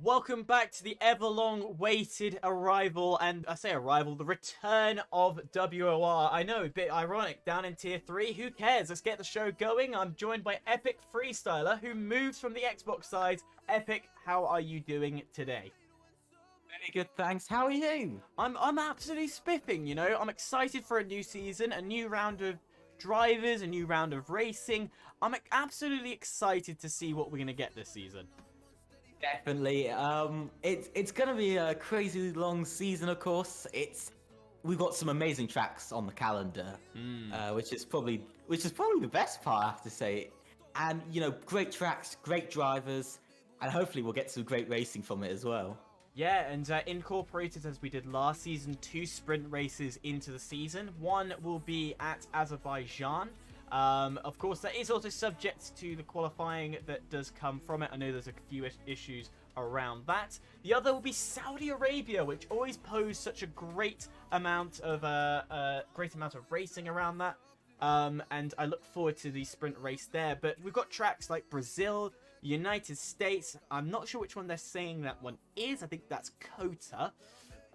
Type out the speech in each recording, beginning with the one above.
Welcome back to the ever-long-awaited arrival, and I say arrival, the return of WOR. I know, a bit ironic, down in Tier 3. Who cares? Let's get the show going. I'm joined by Epic Freestyler, who moves from the Xbox side. Epic, how are you doing today? Very good, thanks. How are you? I'm absolutely spiffing, you know. I'm excited for a new season, a new round of drivers, a new round of racing. I'm absolutely excited to see what we're going to get this season. Definitely. It's gonna be a crazy long season, of course. We've got some amazing tracks on the calendar, which is probably the best part, I have to say. And you know, great tracks, great drivers, and hopefully we'll get some great racing from it as well. Yeah, and incorporated as we did last season, 2 sprint races into the season. One will be at Azerbaijan. Of course, that is also subject to the qualifying that does come from it. I know there's a few issues around that. The other will be Saudi Arabia, which always pose such a great amount of racing around that. And I look forward to the sprint race there. But we've got tracks like Brazil, United States. I'm not sure which one they're saying that one is. I think that's Kota.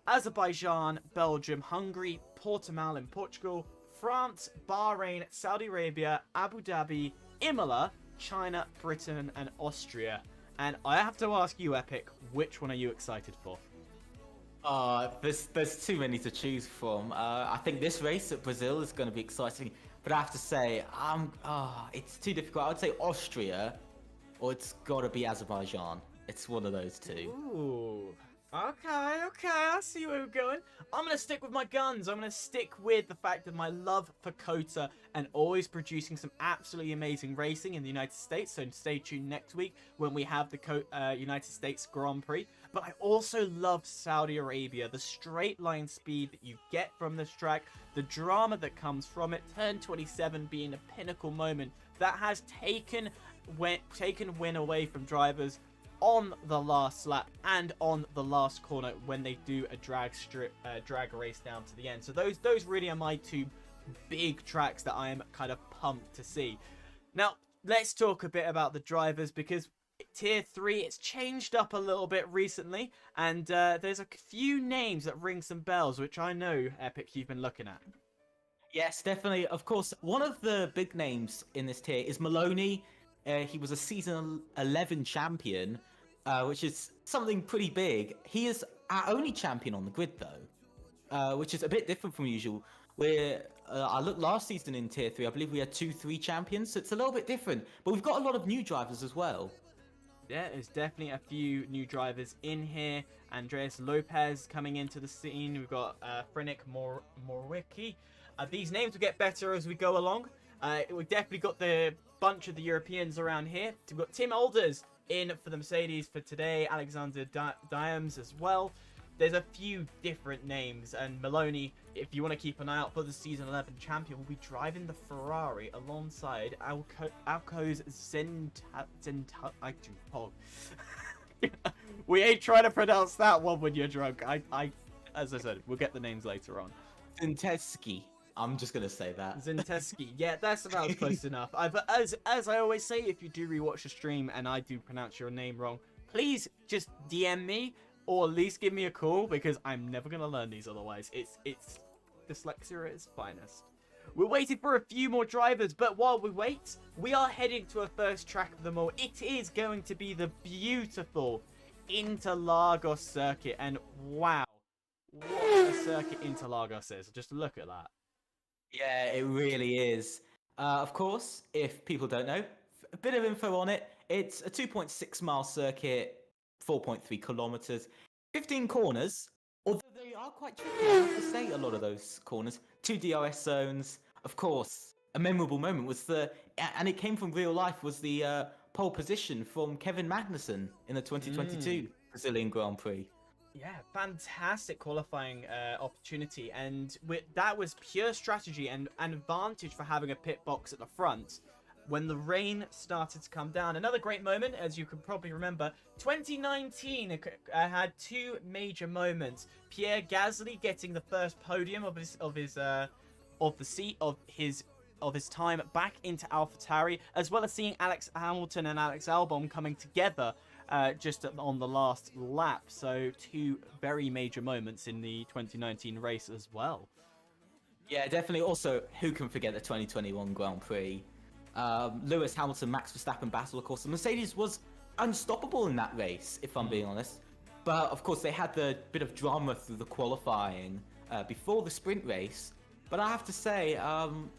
Azerbaijan, Belgium, Hungary, Portimao in Portugal, France, Bahrain, Saudi Arabia, Abu Dhabi, Imola, China, Britain, and Austria. And I have to ask you, Epic, which one are you excited for? There's too many to choose from. I think this race at Brazil is going to be exciting, but I have to say, it's too difficult. I would say Austria, or it's got to be Azerbaijan. It's one of those two. Ooh. Okay, I see where we're going. I'm going to stick with my guns. I'm going to stick with the fact that my love for Kota and always producing some absolutely amazing racing in the United States. So stay tuned next week when we have the United States Grand Prix. But I also love Saudi Arabia. The straight line speed that you get from this track, the drama that comes from it, turn 27 being a pinnacle moment that has taken win away from drivers on the last lap and on the last corner when they do a drag race down to the end. So those really are my 2 big tracks that I am kind of pumped to see. Now, let's talk a bit about the drivers, because Tier 3, it's changed up a little bit recently, and there's a few names that ring some bells, which I know, Epic, you've been looking at. Yes, definitely. Of course, one of the big names in this tier is Maloney. He was a season 11 champion, which is something pretty big. He is our only champion on the grid, though, which is a bit different from usual. I looked last season in Tier 3, I believe we had 2-3 champions, so it's a little bit different. But we've got a lot of new drivers as well. Yeah, there's definitely a few new drivers in here. Andreas Lopez coming into the scene. We've got Frenik Morwicki. These names will get better as we go along. We've definitely got the bunch of the Europeans around here. We've got Tim Alders in for the Mercedes for today. Alexander Diams as well. There's a few different names. And Maloney, if you want to keep an eye out for the Season 11 champion, will be driving the Ferrari alongside Alco's We ain't trying to pronounce that one when you're drunk. As I said, we'll get the names later on. Zinteski. I'm just gonna say that. Zinteski. Yeah, that's about close enough. But as I always say, if you do rewatch the stream and I do pronounce your name wrong, please just DM me or at least give me a call, because I'm never gonna learn these otherwise. It's dyslexia at its finest. We're waiting for a few more drivers, but while we wait, we are heading to a first track of them all. It is going to be the beautiful Interlagos circuit, and wow, what a circuit Interlagos is. Just look at that. Yeah, it really is. Of course, if people don't know, a bit of info on it. It's a 2.6 mile circuit, 4.3 kilometers, 15 corners, although they are quite tricky, I have to say, a lot of those corners. 2 DRS zones. Of course, a memorable moment was and it came from real life, was the pole position from Kevin Magnussen in the 2022 Brazilian Grand Prix. Yeah, fantastic qualifying opportunity, and that was pure strategy and an advantage for having a pit box at the front when the rain started to come down. Another great moment, as you can probably remember, 2019 had 2 major moments. Pierre Gasly getting the first podium of his of his time back into AlphaTauri, as well as seeing Alex Hamilton and Alex Albon coming together just on the last lap. So 2 very major moments in the 2019 race as well. Yeah, definitely. Also, who can forget the 2021 Grand Prix? Lewis Hamilton, Max Verstappen battle, of course. The Mercedes was unstoppable in that race, if I'm being honest. But, of course, they had the bit of drama through the qualifying before the sprint race. But I have to say,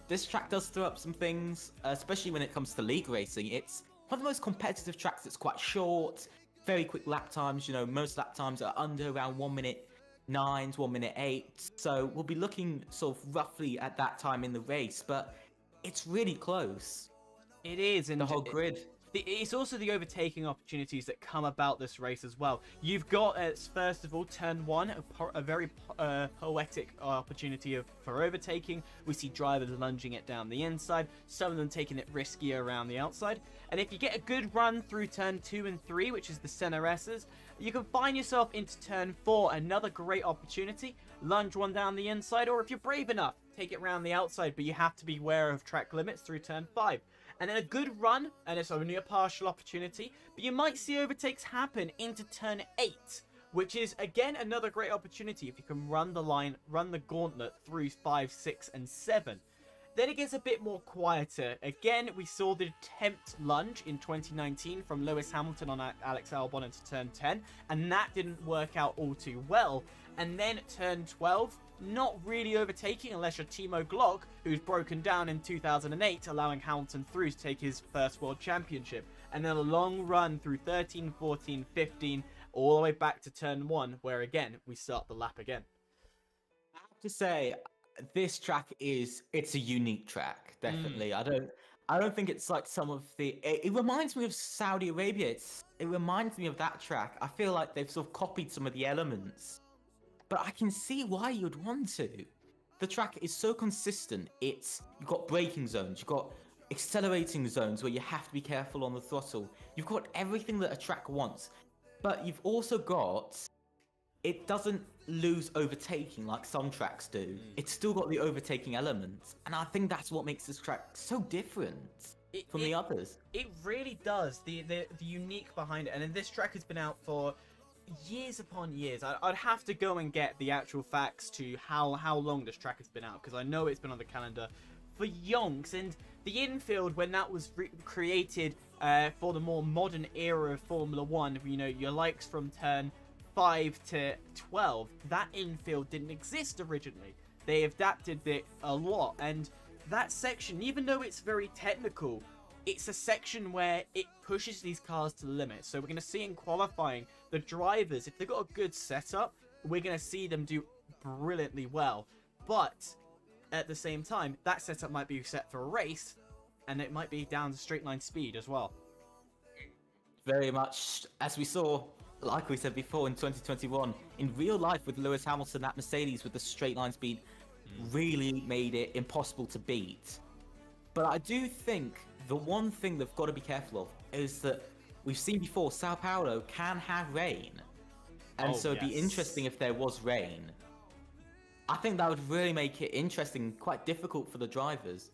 this track does throw up some things, especially when it comes to league racing. It's one of the most competitive tracks. It's quite short, very quick lap times. You know, most lap times are under around 1 minute 9 to 1 minute 8. So we'll be looking sort of roughly at that time in the race, but it's really close. It is, and the whole grid. It's also the overtaking opportunities that come about this race as well. You've got, first of all, turn 1, a very poetic opportunity for overtaking. We see drivers lunging it down the inside, some of them taking it riskier around the outside. And if you get a good run through turn 2 and 3, which is the center S's, you can find yourself into turn 4, another great opportunity. Lunge one down the inside, or if you're brave enough, take it around the outside, but you have to be aware of track limits through turn 5. And then a good run, and it's only a partial opportunity, but you might see overtakes happen into turn 8, which is, again, another great opportunity if you can run the line, run the gauntlet through 5, 6, and 7. Then it gets a bit more quieter. Again, we saw the attempt lunge in 2019 from Lewis Hamilton on Alex Albon into turn 10, and that didn't work out all too well. And then turn 12, not really overtaking unless you're Timo Glock, who's broken down in 2008, allowing Hamilton through to take his first world championship. And then a long run through 13, 14, 15, all the way back to turn 1, where again, we start the lap again. I have to say, this track it's a unique track, definitely. I don't think it's like some of the... It reminds me of Saudi Arabia. It reminds me of that track. I feel like they've sort of copied some of the elements. But I can see why you'd want to. The track is so consistent. You've got braking zones, you've got accelerating zones where you have to be careful on the throttle. You've got everything that a track wants. But you've also got... It doesn't lose overtaking like some tracks do. It's still got the overtaking elements. And I think that's what makes this track so different from the others. It really does. The unique behind it. And then this track has been out for... years upon years. I'd have to go and get the actual facts to how long this track has been out, because I know it's been on the calendar for yonks. And the infield, when that was created for the more modern era of Formula 1, you know, your likes from turn 5 to 12, that infield didn't exist originally. They adapted it a lot, and that section, even though it's very technical, it's a section where it pushes these cars to the limit. So we're going to see in qualifying, the drivers, if they've got a good setup, we're going to see them do brilliantly well. But at the same time, that setup might be set for a race, and it might be down to straight line speed as well. Very much, as we saw, like we said before in 2021, in real life with Lewis Hamilton at Mercedes with the straight line speed, really made it impossible to beat. But I do think the one thing they've got to be careful of is that we've seen before, Sao Paulo can have rain. And so it'd be interesting if there was rain. I think that would really make it interesting, quite difficult for the drivers.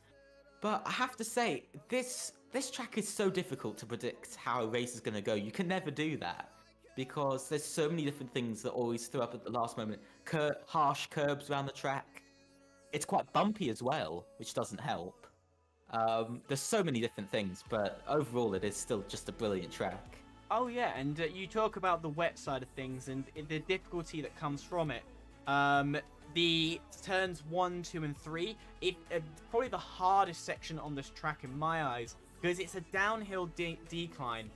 But I have to say, this track is so difficult to predict how a race is going to go. You can never do that, because there's so many different things that always throw up at the last moment. Harsh curbs around the track. It's quite bumpy as well, which doesn't help. There's so many different things, but overall it is still just a brilliant track. Oh yeah, and you talk about the wet side of things and the difficulty that comes from it. The turns 1, 2, and 3, probably the hardest section on this track in my eyes, because it's a downhill decline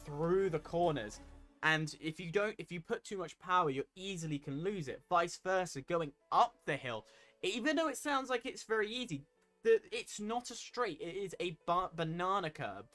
through the corners. And if you put too much power, you easily can lose it. Vice versa, going up the hill, even though it sounds like it's very easy, it's not a straight. It is a banana curve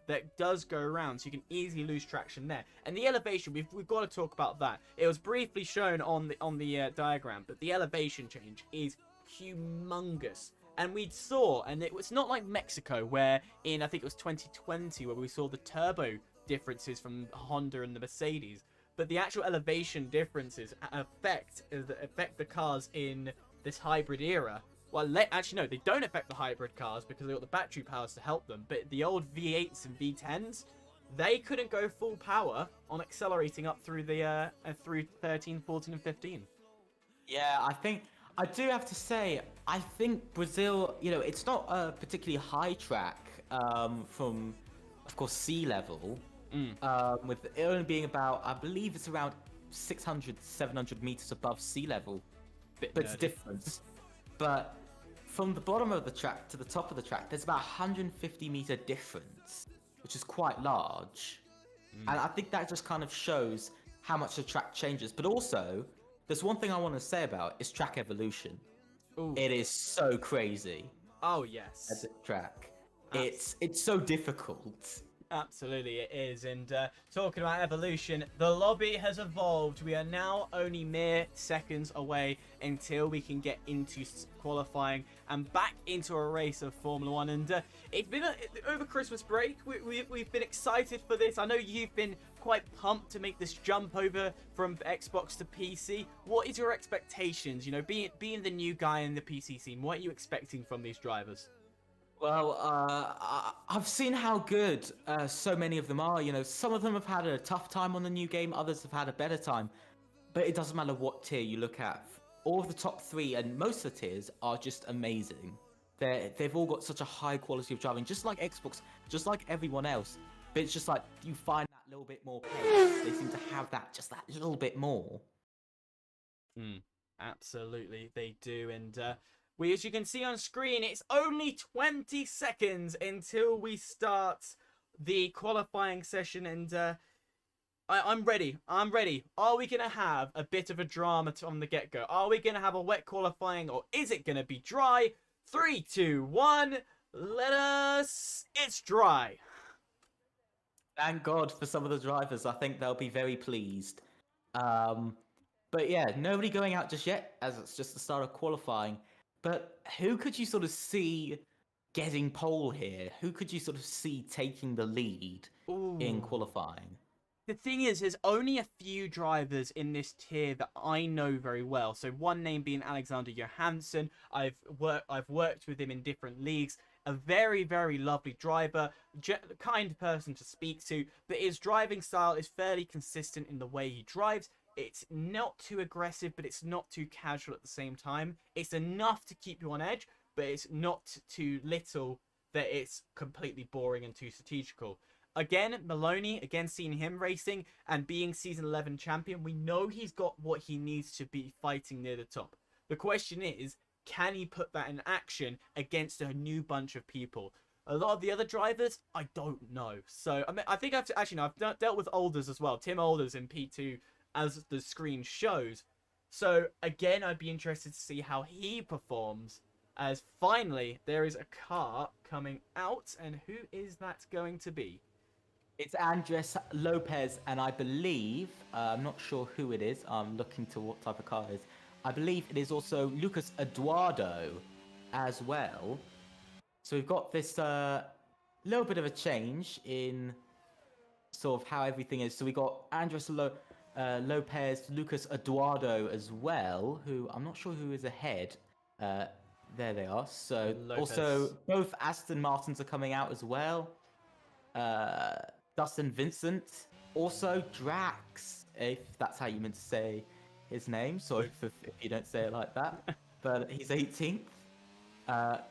that does go around, so you can easily lose traction there. And the elevation, we've got to talk about that. It was briefly shown on the diagram, but the elevation change is humongous. And we saw, and it was not like Mexico, where I think it was 2020, where we saw the turbo differences from Honda and the Mercedes, but the actual elevation differences affect the cars in this hybrid era Well, actually, no, they don't affect the hybrid cars because they got the battery powers to help them. But the old V8s and V10s, they couldn't go full power on accelerating up through the through 13, 14, and 15. Yeah, I do have to say, I think Brazil, it's not a particularly high track from, of course, sea level, with it only being about, I believe it's around 600, 700 meters above sea level. But it's different. But from the bottom of the track to the top of the track, there's about 150-meter difference, which is quite large. And I think that just kind of shows how much the track changes. But also, there's one thing I want to say about is track evolution. Ooh. It is so crazy. Oh, yes. As a track. It's so difficult. Absolutely, it is. And talking about evolution, the lobby has evolved. We are now only mere seconds away until we can get into qualifying and back into a race of Formula 1. And it's been over Christmas break. We've been excited for this. I know you've been quite pumped to make this jump over from Xbox to PC. What is your expectations? Being the new guy in the PC scene, what are you expecting from these drivers? Well, I've seen how good so many of them are. Some of them have had a tough time on the new game, others have had a better time. But it doesn't matter what tier you look at. All of the top three and most of the tiers are just amazing. They've all got such a high quality of driving, just like Xbox, just like everyone else. But it's just like you find that little bit more pace. They seem to have just that little bit more. Absolutely, they do. And as you can see on screen, it's only 20 seconds until we start the qualifying session, and I'm ready. Are we going to have a bit of a drama from the get-go? Are we going to have a wet qualifying, or is it going to be dry? 3, 2, 1, it's dry. Thank God for some of the drivers. I think they'll be very pleased. But yeah, nobody going out just yet, as it's just the start of qualifying. But who could you sort of see getting pole here? Who could you sort of see taking the lead in qualifying? The thing is, there's only a few drivers in this tier that I know very well. So one name being Alexander Johansson. I've worked with him in different leagues. A very, very lovely driver, kind person to speak to. But his driving style is fairly consistent in the way he drives. It's not too aggressive, but it's not too casual at the same time. It's enough to keep you on edge, but it's not too little that it's completely boring and too strategical. Again, Maloney, seeing him racing and being Season 11 champion, we know he's got what he needs to be fighting near the top. The question is, can he put that in action against a new bunch of people? A lot of the other drivers, I don't know. So, I think I've dealt with Alders as well. Tim Alders in P2, as the screen shows. So again, I'd be interested to see how he performs, as finally there is a car coming out, and who is that going to be? It's Andres Lopez, and I believe, I'm not sure who it is, I'm looking to what type of car it is. I believe it is also Lucas Eduardo as well. So we've got this little bit of a change in sort of how everything is. So we got Andres Lopez, Lucas Eduardo as well, who I'm not sure who is ahead. There they are. So Lopez. Also both Aston Martins are coming out as well. Dustin Vincent, also Drax, if that's how you meant to say his name. Sorry if you don't say it like that. But he's 18th.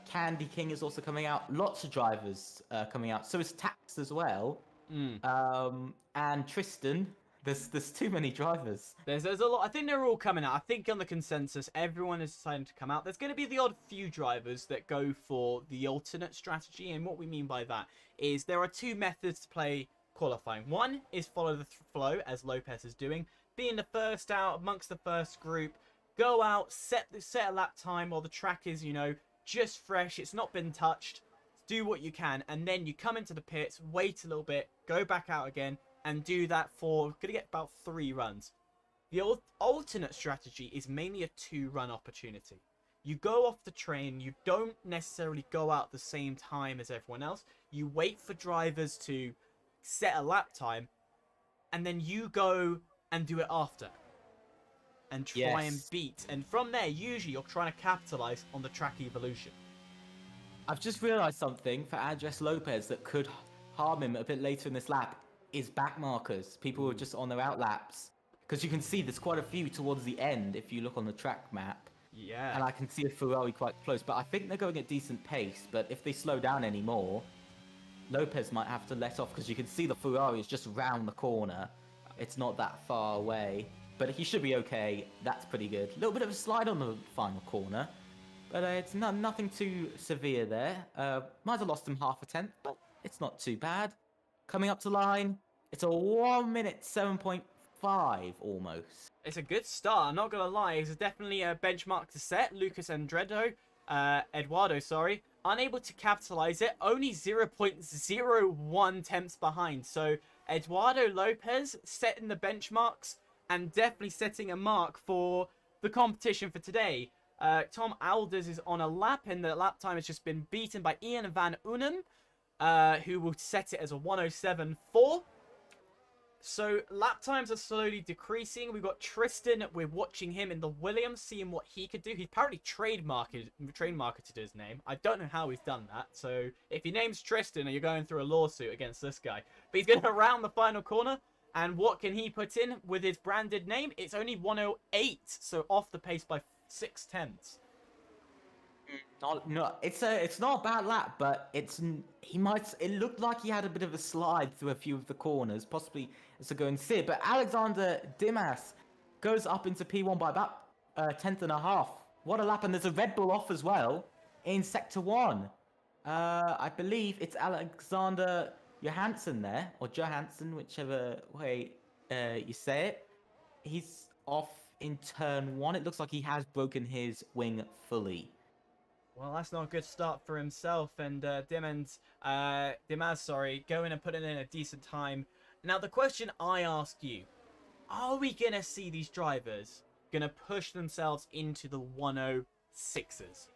Candy King is also coming out. Lots of drivers coming out. So is Tax as well. And Tristan. There's too many drivers. There's a lot. I think they're all coming out. I think on the consensus, everyone is deciding to come out. There's going to be the odd few drivers that go for the alternate strategy. And what we mean by that is there are two methods to play qualifying. One is follow the flow, as Lopez is doing. Being the first out amongst the first group. Go out, set a lap time while the track is, just fresh. It's not been touched. Do what you can. And then you come into the pits, wait a little bit, go back out again. And do that for, gonna get about 3 runs. The alternate strategy is mainly a 2-run opportunity. You go off the train, you don't necessarily go out at the same time as everyone else. You wait for drivers to set a lap time, and then you go and do it after. and try and Yes. beat. And from there, usually you're trying to capitalize on the track evolution. I've just realised something for Andres Lopez that could harm him a bit later in this lap is back markers. People who are just on their out laps. Because you can see there's quite a few towards the end if you look on the track map. Yeah. And I can see a Ferrari quite close. But I think they're going at decent pace. But if they slow down anymore, Lopez might have to let off because you can see the Ferrari is just round the corner. It's not that far away. But he should be okay. That's pretty good. A little bit of a slide on the final corner. But it's nothing too severe there. Might have lost him half a tenth, but it's not too bad. Coming up to line, it's a 1 minute 7.5 almost. It's a good start, I'm not going to lie. It's definitely a benchmark to set. Lucas Eduardo, unable to capitalize it. Only 0.01 tenths behind. So Eduardo Lopez setting the benchmarks and definitely setting a mark for the competition for today. Tom Alders is on a lap, and the lap time has just been beaten by Ian Van Unen, who will set it as a 107.4. So lap times are slowly decreasing. We've got Tristan. We're watching him in the Williams, seeing what he could do. He's apparently trademarketed his name. I don't know how he's done that. So if your name's Tristan, you're going through a lawsuit against this guy. But he's going to round the final corner. And what can he put in with his branded name? It's only 108, so off the pace by 0.6. It's not a bad lap, but it looked like he had a bit of a slide through a few of the corners, possibly as a going to see it. But Alexander Dimas goes up into P1 by about a tenth and a half. What a lap, and there's a Red Bull off as well in Sector 1. I believe it's Alexander Johansson there, or Johansson, whichever way you say it. He's off in turn 1. It looks like he has broken his wing fully. Well, that's not a good start for himself, and Dimas, going and putting in a decent time. Now, the question I ask you, are we going to see these drivers going to push themselves into the 106s?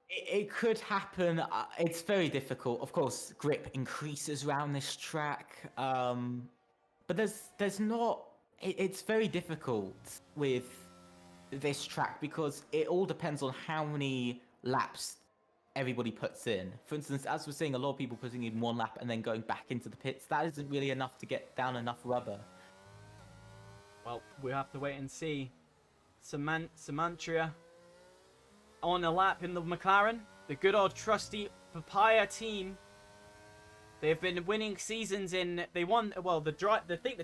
It could happen. It's very difficult. Of course, grip increases around this track, but there's not. It's very difficult with this track because it all depends on how many laps everybody puts in. For instance, as we're seeing a lot of people putting in 1 lap and then going back into the pits, that isn't really enough to get down enough rubber. Well, we'll have to wait and see. Samantria on a lap in the McLaren. The good old trusty Papaya team. They've been winning seasons in... They won... Well, the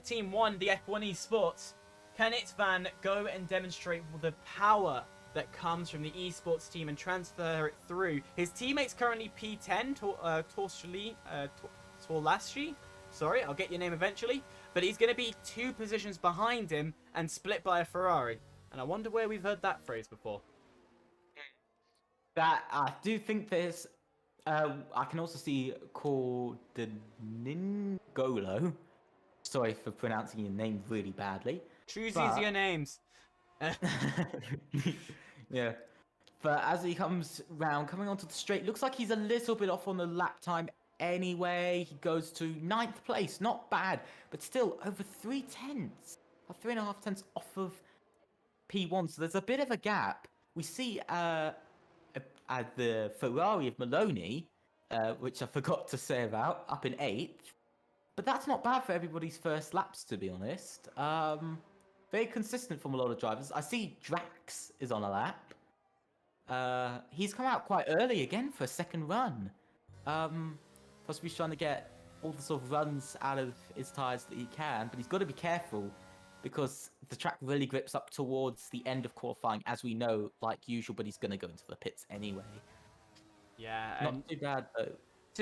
team won the F1 Esports. Can Itzvan go and demonstrate the power that comes from the esports team and transfer it through? His teammate's currently P10, Torlashi. Sorry, I'll get your name eventually. But he's going to be 2 positions behind him and split by a Ferrari. And I wonder where we've heard that phrase before. That I do think there's. I can also see called the Ningolo. Sorry for pronouncing your name really badly. Choose easier names. Yeah. But as he comes round, coming onto the straight, looks like he's a little bit off on the lap time anyway. He goes to 9th place. Not bad, but still over 3 tenths. 3.5 tenths off of P1. So there's a bit of a gap. We see the Ferrari of Maloney, which I forgot to say about, up in 8th. But that's not bad for everybody's first laps, to be honest. Very consistent from a lot of drivers. I see Drax is on a lap. He's come out quite early again for a second run. Possibly trying to get all the sort of runs out of his tyres that he can, but he's got to be careful because the track really grips up towards the end of qualifying, as we know, like usual, but he's going to go into the pits anyway. Yeah. Not too bad, though.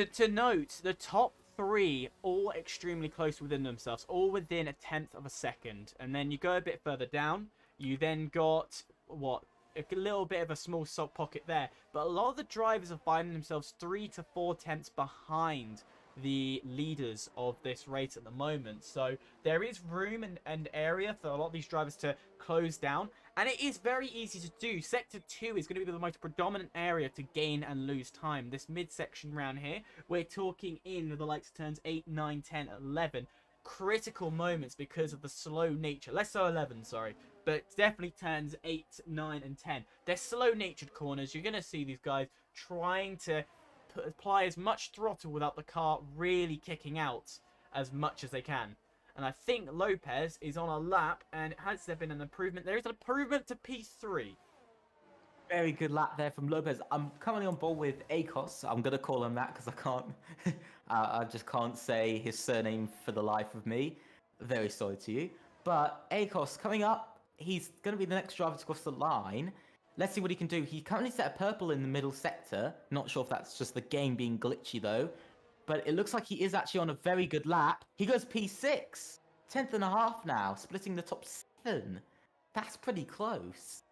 To note, the top 3 all extremely close within themselves, all within a tenth of a second. And then you go a bit further down, you then got, a little bit of a small salt pocket there. But a lot of the drivers are finding themselves 3 to 4 tenths behind the leaders of this race at the moment. So there is room and area for a lot of these drivers to close down. And it is very easy to do. Sector 2 is going to be the most predominant area to gain and lose time. This midsection round here, we're talking in the likes of turns 8, 9, 10, 11. critical moments because of the slow nature. Less so 11, sorry. But definitely turns 8, 9, and 10. They're slow-natured corners. You're going to see these guys trying to apply as much throttle without the car really kicking out as much as they can. And I think Lopez is on a lap, and has there been an improvement? There is an improvement to P3. Very good lap there from Lopez. I'm currently on board with Akos. I'm gonna call him that because I can't. I just can't say his surname for the life of me. Very sorry to you. But Akos coming up. He's gonna be the next driver to cross the line. Let's see what he can do. He currently set a purple in the middle sector. Not sure if that's just the game being glitchy though. But it looks like he is actually on a very good lap. He goes P6. 10th and a half now, splitting the top 7. That's pretty close.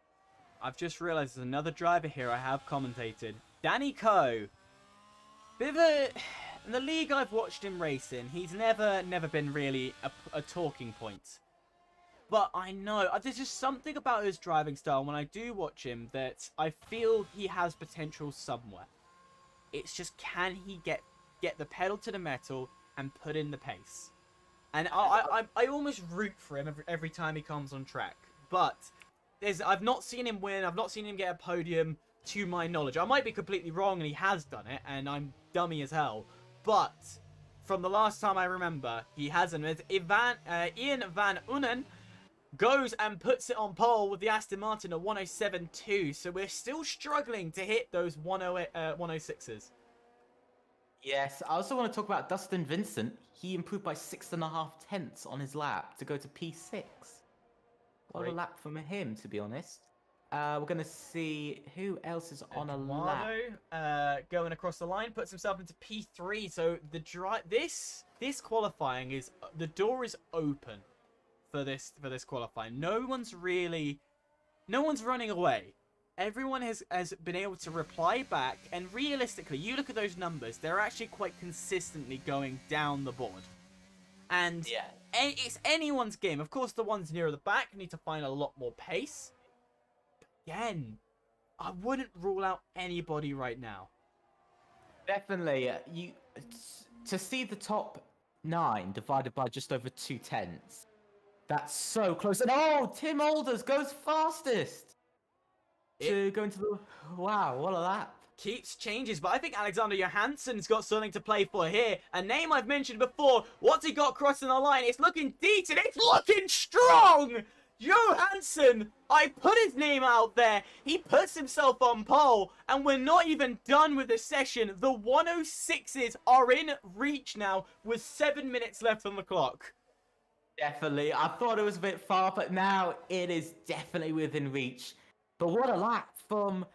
I've just realised there's another driver here I have commentated. Danny Coe. Bit of a... In the league I've watched him racing, he's never been really a talking point. But I know, there's just something about his driving style when I do watch him that I feel he has potential somewhere. It's just, can he get the pedal to the metal and put in the pace? And I almost root for him every time he comes on track. But... I've not seen him win. I've not seen him get a podium to my knowledge. I might be completely wrong and he has done it and I'm dummy as hell. But from the last time I remember, he hasn't. Ian Van Unen goes and puts it on pole with the Aston Martin at 107.2. So we're still struggling to hit those 106s. Yes, I also want to talk about Dustin Vincent. He improved by 6.5 tenths on his lap to go to P6. What a lap from him, to be honest. We're going to see who else is on a lap. Going across the line, puts himself into P3. So this qualifying is... The door is open for this qualifying. No one's running away. Everyone has been able to reply back. And realistically, you look at those numbers, they're actually quite consistently going down the board. And... Yeah. It's anyone's game. Of course, the ones near the back need to find a lot more pace. But again, I wouldn't rule out anybody right now. Definitely. To see the top 9 divided by just over 2 tenths. That's so close. And Tim Alders goes fastest. To go into the... Wow, what a lap. Keeps changes, but I think Alexander Johansson's got something to play for here. A name I've mentioned before. What's he got crossing the line? It's looking decent. It's looking strong. Johansson, I put his name out there. He puts himself on pole, and we're not even done with the session. The 106s are in reach now with 7 minutes left on the clock. Definitely. I thought it was a bit far, but now it is definitely within reach. But what a lap from...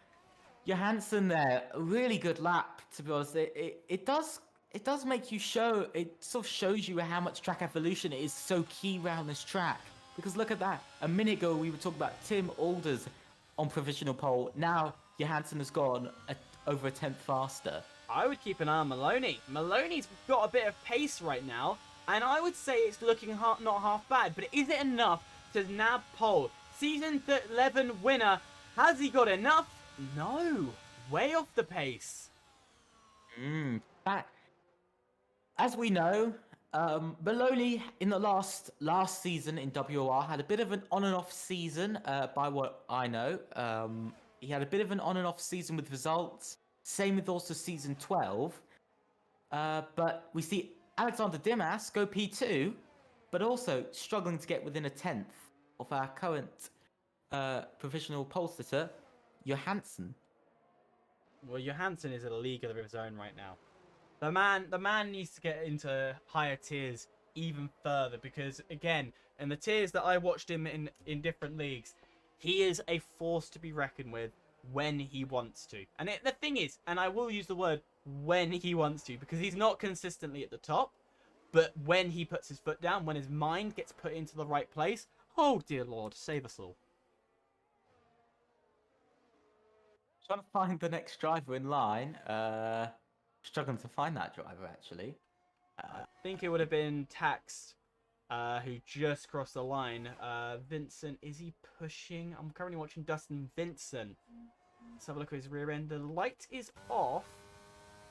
Johansson there, a really good lap, to be honest. It does make you show, it sort of shows you how much track evolution is so key around this track. Because look at that, a minute ago we were talking about Tim Alders on provisional pole. Now Johansson has gone over a tenth faster. I would keep an eye on Maloney. Maloney's got a bit of pace right now, and I would say it's looking not half bad, but is it enough to nab pole? Season 11 winner, has he got enough? No, way off the pace. As we know, Maloney in the last season in WOR had a bit of an on and off season. By what I know, he had a bit of an on and off season with results. Same with also season 12. But we see Alexander Dimas go P2, but also struggling to get within a tenth of our current provisional pole sitter. Johansson. Well, Johansson is at a league of his own right now. The man needs to get into higher tiers even further because, again, in the tiers that I watched him in different leagues, he is a force to be reckoned with when he wants to. And the thing is, and I will use the word when he wants to, because he's not consistently at the top, but when he puts his foot down, when his mind gets put into the right place, oh dear Lord, save us all. Trying to find the next driver in line. Struggling to find that driver, actually. I think it would have been Tax, who just crossed the line. Vincent, is he pushing? I'm currently watching Dustin Vincent. Let's have a look at his rear end. The light is off.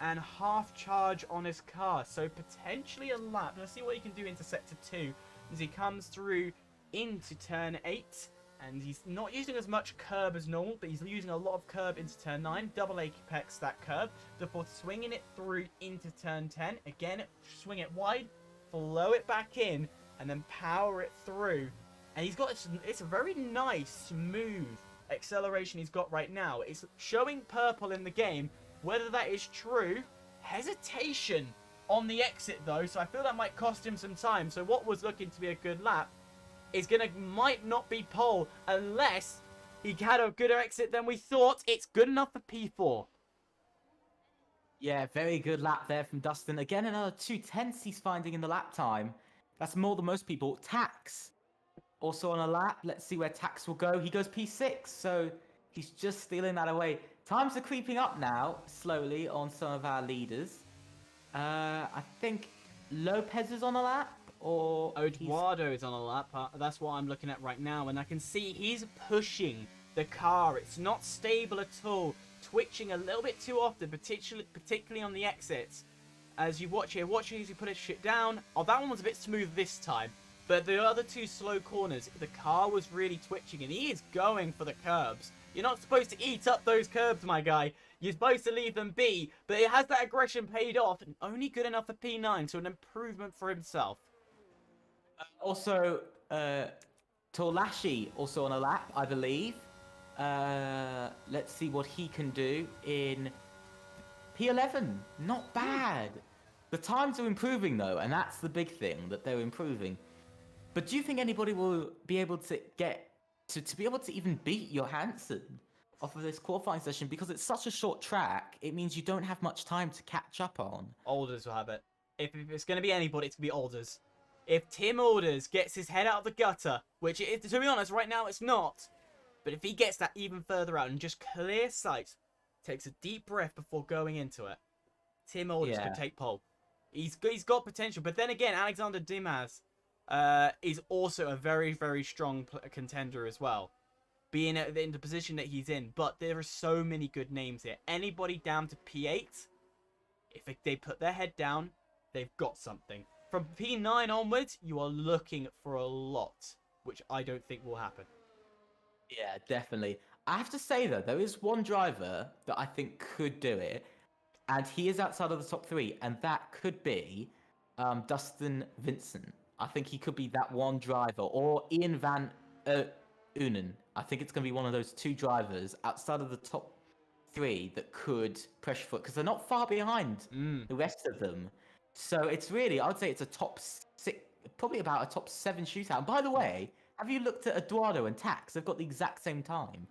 and half charge on his car. So potentially a lap. Let's see what he can do into sector 2 as he comes through into turn 8. And he's not using as much curb as normal, but he's using a lot of curb into turn 9. Double apex that curb before swinging it through into turn 10. Again, swing it wide, flow it back in, and then power it through. And he's got it's a very nice, smooth acceleration he's got right now. It's showing purple in the game. Whether that is true, hesitation on the exit though, so I feel that might cost him some time. So what was looking to be a good lap might not be pole unless he had a good exit than we thought. It's good enough for P4. Yeah, very good lap there from Dustin. Again, another 2/10 he's finding in the lap time. That's more than most people. Tax also on a lap. Let's see where Tax will go. He goes P6, so he's just stealing that away. Times are creeping up now, slowly, on some of our leaders. I think Lopez is on a lap. Or Eduardo is on a lap. That's what I'm looking at right now, and I can see he's pushing the car. It's not stable at all, twitching a little bit too often, particularly on the exits. As you watch here, watch as he put his shit down. Oh, that one was a bit smooth this time, but the other two slow corners, the car was really twitching, and he is going for the curbs. You're not supposed to eat up those curbs, my guy. You're supposed to leave them be, but it has that aggression paid off, and only good enough for P9, so an improvement for himself. Also, Torlashi also on a lap, I believe. Let's see what he can do in P11. Not bad. The times are improving though, and that's the big thing, that they're improving. But do you think anybody will be able to get to be able to even beat Johansson off of this qualifying session? Because it's such a short track, it means you don't have much time to catch up on. Alders will have it. If it's going to be anybody, it's going to be Alders. If Tim Alders gets his head out of the gutter, which, to be honest, right now it's not, but if he gets that even further out and just clear sight, takes a deep breath before going into it, Tim Alders could take pole. He's got potential, but then again, Alexander Dimas is also a very, very strong contender as well, being in the position that he's in. But there are so many good names here. Anybody down to P8, if they put their head down, they've got something. From P9 onwards, you are looking for a lot, which I don't think will happen. Yeah, definitely. I have to say, though, there is one driver that I think could do it, and he is outside of the top 3, and that could be Dustin Vincent. I think he could be that one driver, or Ian Van Unen. I think it's going to be one of those two drivers outside of the top 3 that could pressure foot, because they're not far behind the rest of them. So it's really, I would say it's a top 6, probably about a top 7 shootout. And by the way, have you looked at Eduardo and Tax? They've got the exact same time.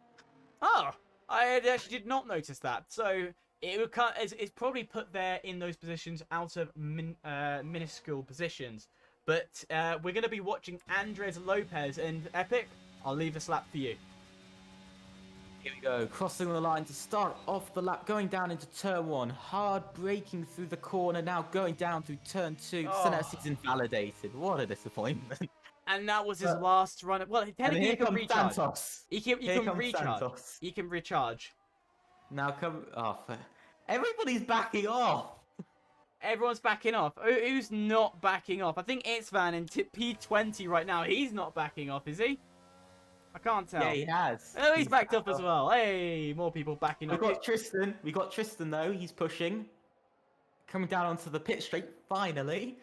Oh, I actually did not notice that. So it's probably put there in those positions out of minuscule positions. But we're going to be watching Andres Lopez and Epic. I'll leave this lap for you. Here we go, crossing the line to start off the lap, going down into turn 1, hard braking through the corner, now going down through turn 2. Senesi's invalidated. What a disappointment. And that was his last run. Well, technically he can recharge. Santos. He can recharge. Santos. He can recharge. Now come off. Everybody's backing off. Everyone's backing off. Who's not backing off? I think it's Van in P20 right now. He's not backing off, is he? I can't tell. Yeah, he has. Oh, he's backed up as well. Hey, more people backing up. We got Tristan though. He's pushing, coming down onto the pit straight. Finally,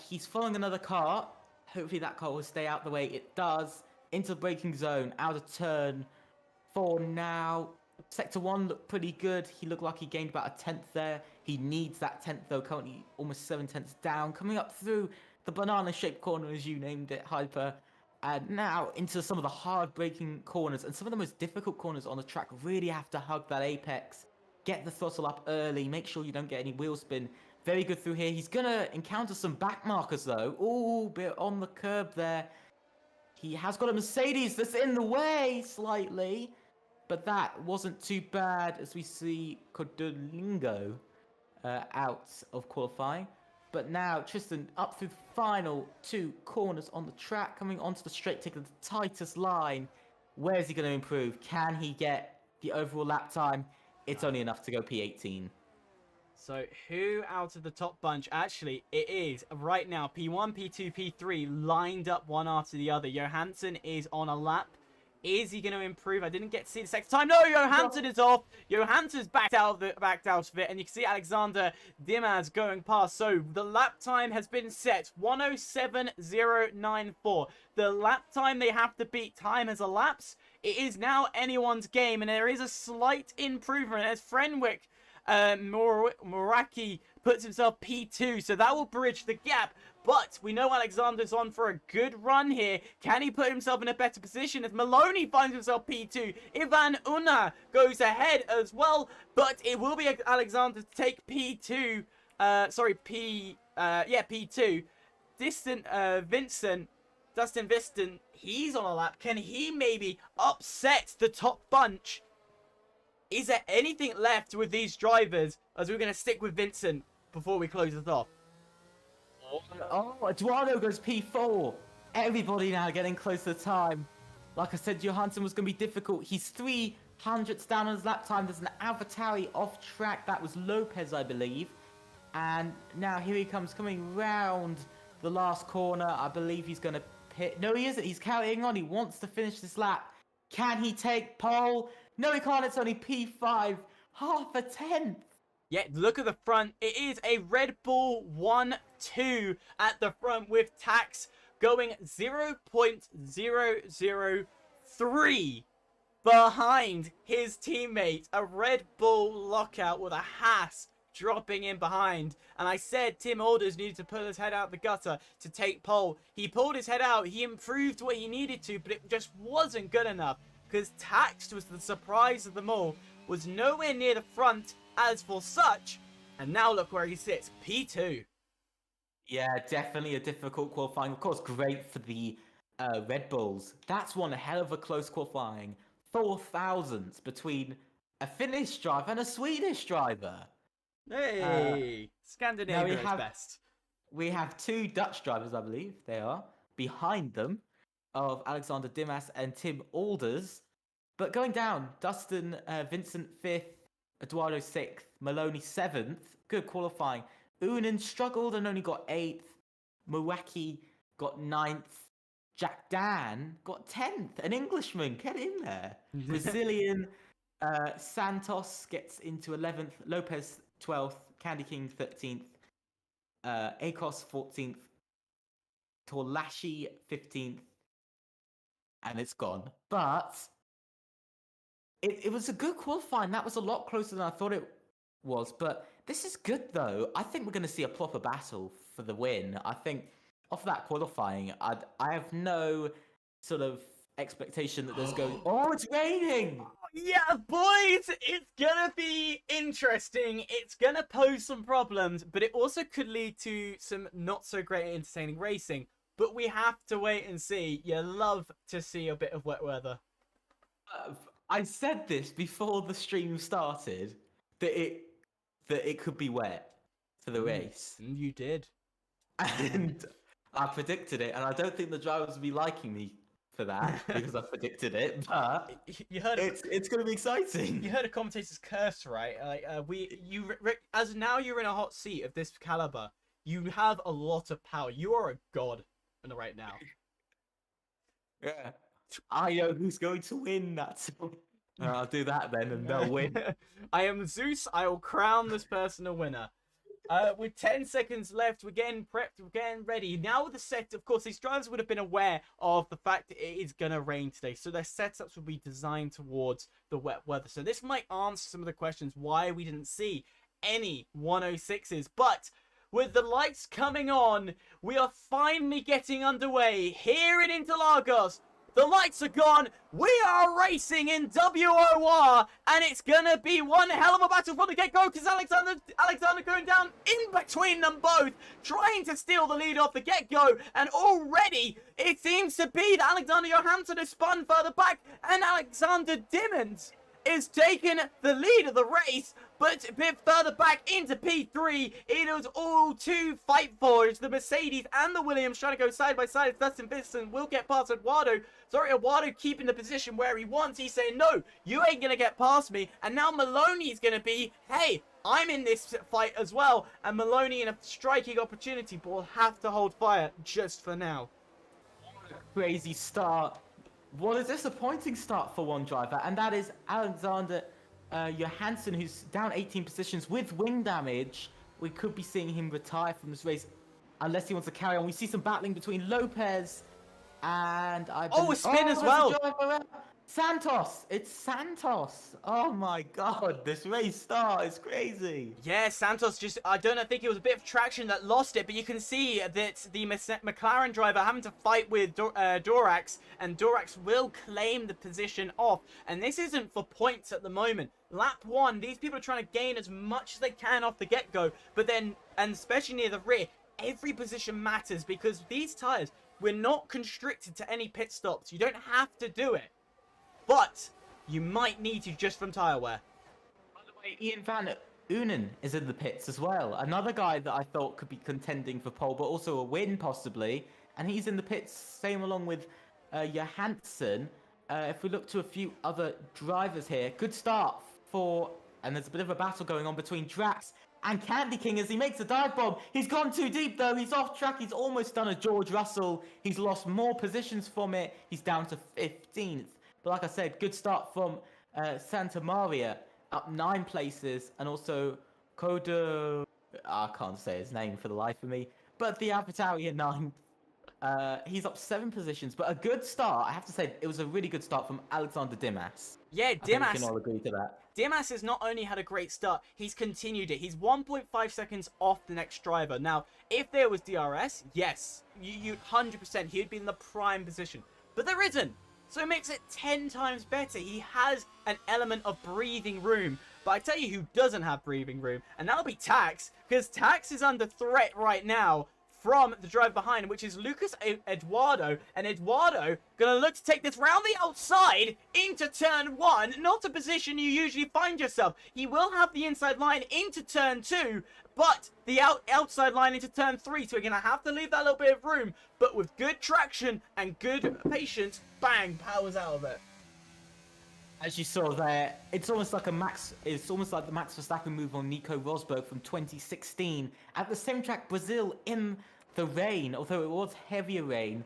he's following another car. Hopefully that car will stay out the way. It does. Into the braking zone. Out of turn 4 now. Sector 1 looked pretty good. He looked like he gained about a 10th there. He needs that 10th though. Currently almost 7/10 down. Coming up through the banana-shaped corner, as you named it, Hyper. And now into some of the hard braking corners and some of the most difficult corners on the track. Really have to hug that apex. Get the throttle up early. Make sure you don't get any wheel spin. Very good through here. He's going to encounter some back markers though. Ooh, bit on the curb there. He has got a Mercedes that's in the way slightly. But that wasn't too bad as we see Codolingo out of qualifying. But now Tristan up through the final 2 corners on the track, coming onto the straight, taking the tightest line. Where is he going to improve? Can he get the overall lap time? It's only enough to go P18. So who out of the top bunch? Actually, it is right now P1, P2, P3 lined up one after the other. Johansson is on a lap. Is he going to improve? I didn't get to see the second time. No, Johansson is off. Johansson's backed out of it, and you can see Alexander Dimas going past. So the lap time has been set 1:07.094. The lap time they have to beat. Time has elapsed. It is now anyone's game, and there is a slight improvement as Frenwick Moraki puts himself P2, so that will bridge the gap. But we know Alexander's on for a good run here. Can he put himself in a better position as Maloney finds himself P2? Ivan Una goes ahead as well, but it will be Alexander to take P2. P2. Dustin Vincent, he's on a lap. Can he maybe upset the top bunch? Is there anything left with these drivers, as we're going to stick with Vincent before we close this off? Oh, Eduardo goes P4. Everybody now getting close to the time. Like I said, Johansson was going to be difficult. He's 300ths down on his lap time. There's an AlphaTauri off track. That was Lopez, I believe. And now here he comes, coming round the last corner. I believe he's going to pit. No, he isn't. He's carrying on. He wants to finish this lap. Can he take pole? No, he can't. It's only P5. Half a tenth. Yeah, look at the front. It is a Red Bull 1-2 at the front with Tax going 0.003 behind his teammate. A Red Bull lockout with a Haas dropping in behind. And I said Tim Alders needed to pull his head out the gutter to take pole. He pulled his head out. He improved what he needed to, but it just wasn't good enough because Tax was the surprise of them all. Was nowhere near the front as for such, and now look where he sits, P2. Yeah, definitely a difficult qualifying. Of course, great for the Red Bulls. That's one hell of a close qualifying. 4,000s between a Finnish driver and a Swedish driver. Hey, Scandinavia is best. We have two Dutch drivers, I believe they are, behind them, of Alexander Dimas and Tim Alders. But going down, Dustin Vincent 5th, Eduardo 6th, Maloney 7th. Good qualifying. Unan struggled and only got 8th. Muwaki got 9th. Jack Dan got 10th. An Englishman, get in there. Brazilian Santos gets into 11th. Lopez 12th. Candy King 13th. Akos 14th. Torlashi 15th. And it's gone. But it was a good qualifying. That was a lot closer than I thought it was. But this is good, though. I think we're going to see a proper battle for the win. I think off that qualifying, I have no sort of expectation that there's going... Oh, it's raining! Yeah, boys! It's going to be interesting. It's going to pose some problems, but it also could lead to some not so great entertaining racing. But we have to wait and see. You love to see a bit of wet weather. I said this before the stream started, that it could be wet for the race. You did. And I predicted it, and I don't think the drivers will be liking me for that, because I predicted it, but you heard it's going to be exciting. You heard a commentator's curse, right? Like, as now you're in a hot seat of this caliber, you have a lot of power. You are a god right now. Yeah. I know who's going to win that. I'll do that then, and they'll win. I am Zeus. I will crown this person a winner. With 10 seconds left, we're getting prepped, we're getting ready. Now with the set, of course, these drivers would have been aware of the fact that it is going to rain today. So their setups will be designed towards the wet weather. So this might answer some of the questions why we didn't see any 106s. But with the lights coming on, we are finally getting underway here in Interlagos. The lights are gone. We are racing in WOR, and it's gonna be one hell of a battle from the get-go because Alexander going down in between them both, trying to steal the lead off the get-go, and already it seems to be that Alexander Johansson has spun further back, and Alexander Dimmons is taking the lead of the race, but a bit further back into P3, it is all to fight for. It's the Mercedes and the Williams trying to go side by side. It's Dustin Vincent will get past Eduardo. Sorry, Eduardo keeping the position where he wants. He's saying, no, you ain't going to get past me. And now Maloney's going to be, hey, I'm in this fight as well. And Maloney in a striking opportunity, but will have to hold fire just for now. Crazy start. What a disappointing start for one driver, and that is Alexander Johansson, who's down 18 positions with wing damage. We could be seeing him retire from this race unless he wants to carry on. We see some battling between Lopez and a spin as well. Santos. It's Santos. Oh my god, this race start is crazy. Yeah, Santos just, I think it was a bit of traction that lost it, but you can see that the McLaren driver having to fight with Dorax, and Dorax will claim the position off. And this isn't for points at the moment. Lap 1, these people are trying to gain as much as they can off the get-go, but then, and especially near the rear, every position matters because these tyres, we're not constricted to any pit stops. You don't have to do it. But you might need to just from tyre wear. By the way, Ian Van Unen is in the pits as well. Another guy that I thought could be contending for pole, but also a win possibly. And he's in the pits, same along with Johansson. If we look to a few other drivers here, good start for, and there's a bit of a battle going on between Drax and Candy King as he makes a dive bomb. He's gone too deep though. He's off track. He's almost done a George Russell. He's lost more positions from it. He's down to 15th. But like I said, good start from Santa Maria, up 9 places, and also Kodo, I can't say his name for the life of me, but the AlphaTauri 9th. He's up 7 positions, but a good start. I have to say, it was a really good start from Alexander Dimas. Yeah, Dimas. We can all agree to that. Dimas has not only had a great start, he's continued it. He's 1.5 seconds off the next driver. Now, if there was DRS, yes, you 100%, he'd be in the prime position. But there isn't. So it makes it 10 times better. He has an element of breathing room. But I tell you who doesn't have breathing room, and that'll be Tax, because Tax is under threat right now from the drive behind, which is Lucas Eduardo. And Eduardo gonna look to take this round the outside into turn 1. Not a position you usually find yourself. He will have the inside line into turn 2, but the outside line into turn 3. So we're gonna have to leave that little bit of room. But with good traction and good patience, bang, powers out of it. As you saw there, it's almost like the Max Verstappen move on Nico Rosberg from 2016 at the same track Brazil in the rain, although it was heavier rain.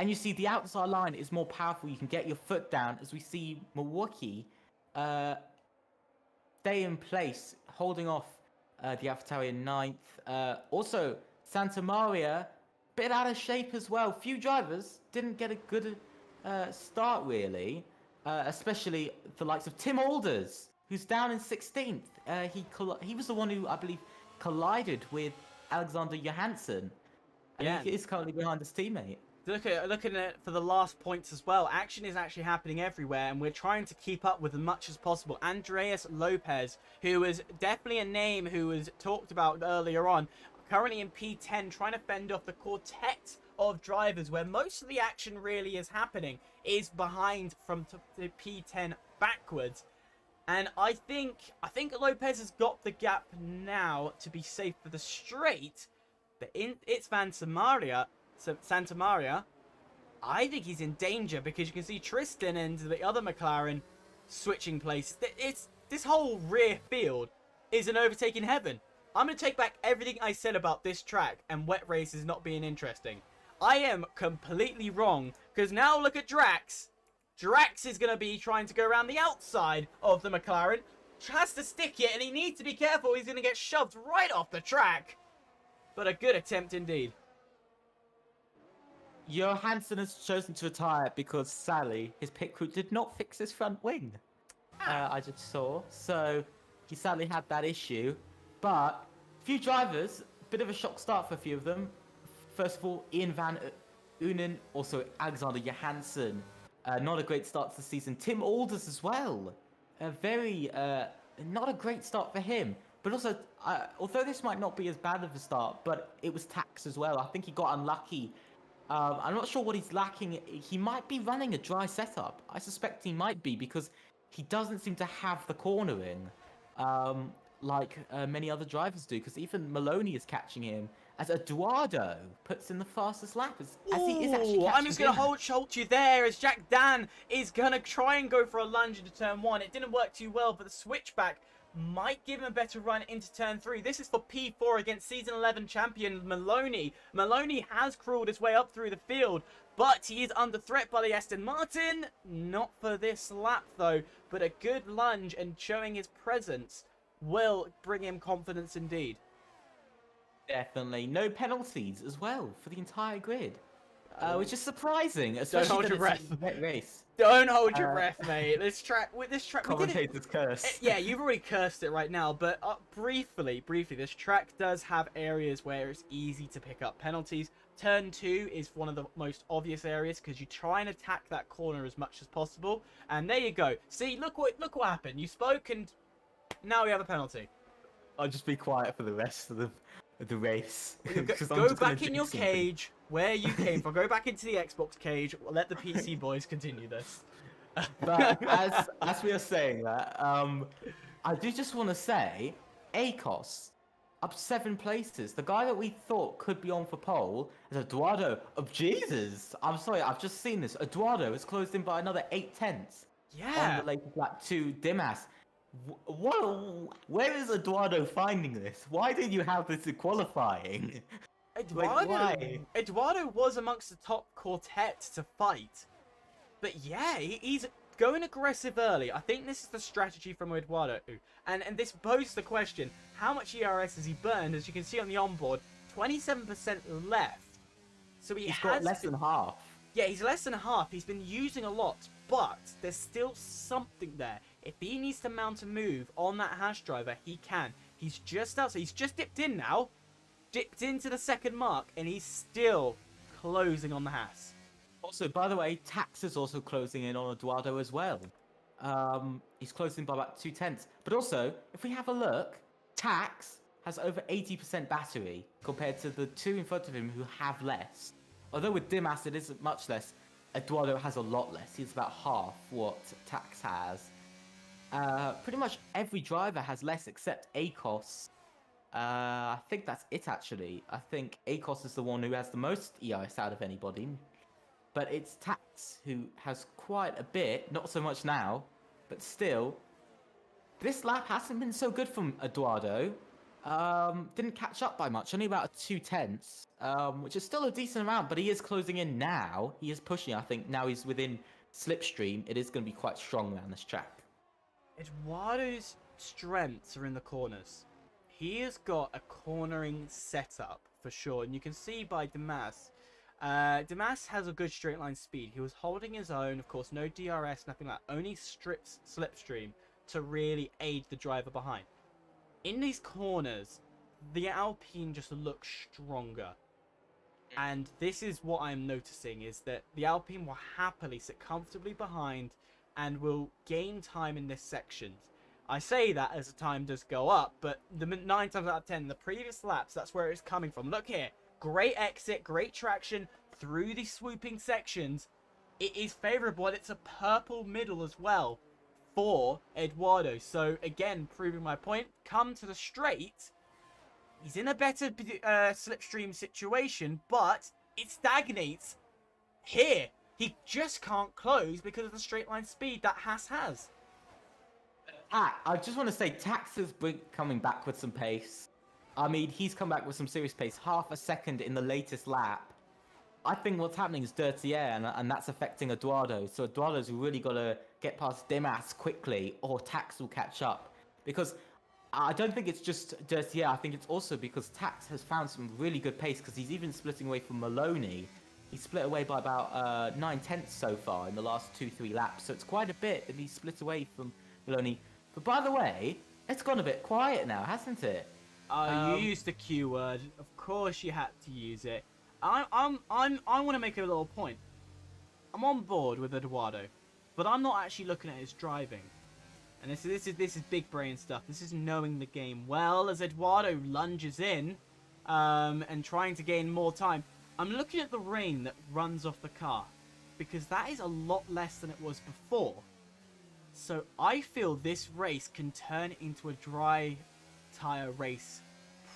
And you see the outside line is more powerful. You can get your foot down, as we see Milwaukee stay in place, holding off the AlphaTauri in 9th. Also, Santa Maria, bit out of shape as well. Few drivers didn't get a good start really. Especially the likes of Tim Alders, who's down in 16th. He was the one who, I believe, collided with Alexander Johansson. And yeah. He is currently behind his teammate. Looking at it for the last points as well. Action is actually happening everywhere, and we're trying to keep up with as much as possible. Andreas Lopez, who was definitely a name who was talked about earlier on, currently in P10, trying to fend off the quartet of drivers where most of the action really is happening, is behind from the P10 backwards. And I think Lopez has got the gap now to be safe for the straight, but it's Santa Maria, I think he's in danger because you can see Tristan and the other McLaren switching places. This whole rear field is an overtaking heaven. I'm going to take back everything I said about this track and wet races not being interesting. I am completely wrong, because now look at Drax. Drax is going to be trying to go around the outside of the McLaren. Has to stick it, and he needs to be careful. He's going to get shoved right off the track. But a good attempt indeed. Johansson has chosen to retire because, sadly, his pit crew did not fix his front wing. I just saw. So, he sadly had that issue. But, few drivers, bit of a shock start for a few of them. First of all, Ian Van Unen, also Alexander Johansson. Not a great start to the season. Tim Alders as well. Not a great start for him. But also, although this might not be as bad of a start, but it was Tax as well. I think he got unlucky. I'm not sure what he's lacking. He might be running a dry setup. I suspect he might be because he doesn't seem to have the corner in, like many other drivers do. Because even Maloney is catching him, as Eduardo puts in the fastest lap, as he is actually Ooh, catching I'm just going to Dimas. hold you there as Jack Dan is going to try and go for a lunge into turn 1. It didn't work too well, but the switchback might give him a better run into turn 3. This is for P4 against Season 11 champion Maloney. Maloney has crawled his way up through the field, but he is under threat by the Aston Martin. Not for this lap, though, but a good lunge and showing his presence will bring him confidence indeed. Definitely. No penalties as well for the entire grid. Which is surprising, Don't especially hold that your it's breath. a wet race. Don't hold your breath, mate. This track, we did it. Commentator's curse. Yeah, you've already cursed it right now, but briefly, this track does have areas where it's easy to pick up penalties. Turn 2 is one of the most obvious areas because you try and attack that corner as much as possible. And there you go. See, look what happened. You spoke, and now we have a penalty. I'll just be quiet for the rest of the race. Go back in your cage where you came from. Go back into the Xbox cage. Let the PC boys continue this. But as we are saying that, I do just want to say, ACOS up 7 places. The guy that we thought could be on for pole is Eduardo. Oh, Jesus! I'm sorry, I've just seen this. Eduardo is closed in by another 8/10 Yeah. on the latest lap to Dimas. Where is Eduardo finding this? Why did you have this in qualifying? Eduardo was amongst the top quartet to fight. But yeah, he's going aggressive early. I think this is the strategy from Eduardo. And this poses the question, how much ERS has he burned? As you can see on the onboard, 27% left. So he's got less than half. Yeah, he's less than half. He's been using a lot, but there's still something there. If he needs to mount a move on that Haas driver, he can. He's just outside. He's just dipped in now. Dipped into the second mark, and he's still closing on the Haas. Also, by the way, Tax is also closing in on Eduardo as well. He's closing by about 2/10. But also, if we have a look, Tax has over 80% battery compared to the 2 in front of him who have less. Although with Dimas it isn't much less, Eduardo has a lot less. He's about half what Tax has. Pretty much every driver has less except ACOS. I think that's it actually. I think ACOS is the one who has the most ERS out of anybody. But it's Tax who has quite a bit, not so much now, but still. This lap hasn't been so good from Eduardo. Didn't catch up by much, only about a 2/10, which is still a decent amount, but he is closing in now. He is pushing, I think now he's within slipstream. It is going to be quite strong around this track. Eduardo's strengths are in the corners. He has got a cornering setup for sure, and you can see by Dimas. Dimas has a good straight line speed. He was holding his own, of course, no DRS, nothing like that. Only strips slipstream to really aid the driver behind. In these corners, the Alpine just looks stronger. And this is what I'm noticing, is that the Alpine will happily sit comfortably behind and will gain time in this section. I say that as the time does go up, but the 9 times out of 10, the previous laps, that's where it's coming from. Look here, great exit, great traction through these swooping sections. It is favourable, and it's a purple middle as well for Eduardo. So again, proving my point, come to the straight, he's in a better slipstream situation, but it stagnates here. He just can't close because of the straight line speed that Haas has. I just want to say, Tax is coming back with some pace. I mean, he's come back with some serious pace. Half a second in the latest lap. I think what's happening is dirty air, and that's affecting Eduardo. So Eduardo's really got to get past Dimas quickly, or Tax will catch up. Because I don't think it's just dirty air. I think it's also because Tax has found some really good pace, because he's even splitting away from Maloney. He's split away by about 9/10 so far in the last 2-3 laps. So it's quite a bit that he's split away from Maloney. But by the way, it's gone a bit quiet now, hasn't it? You used the Q word. Of course you had to use it. I want to make a little point. I'm on board with Eduardo, but I'm not actually looking at his driving. And this is big brain stuff. This is knowing the game well. As Eduardo lunges in, and trying to gain more time, I'm looking at the rain that runs off the car, because that is a lot less than it was before. So I feel this race can turn into a dry tire race.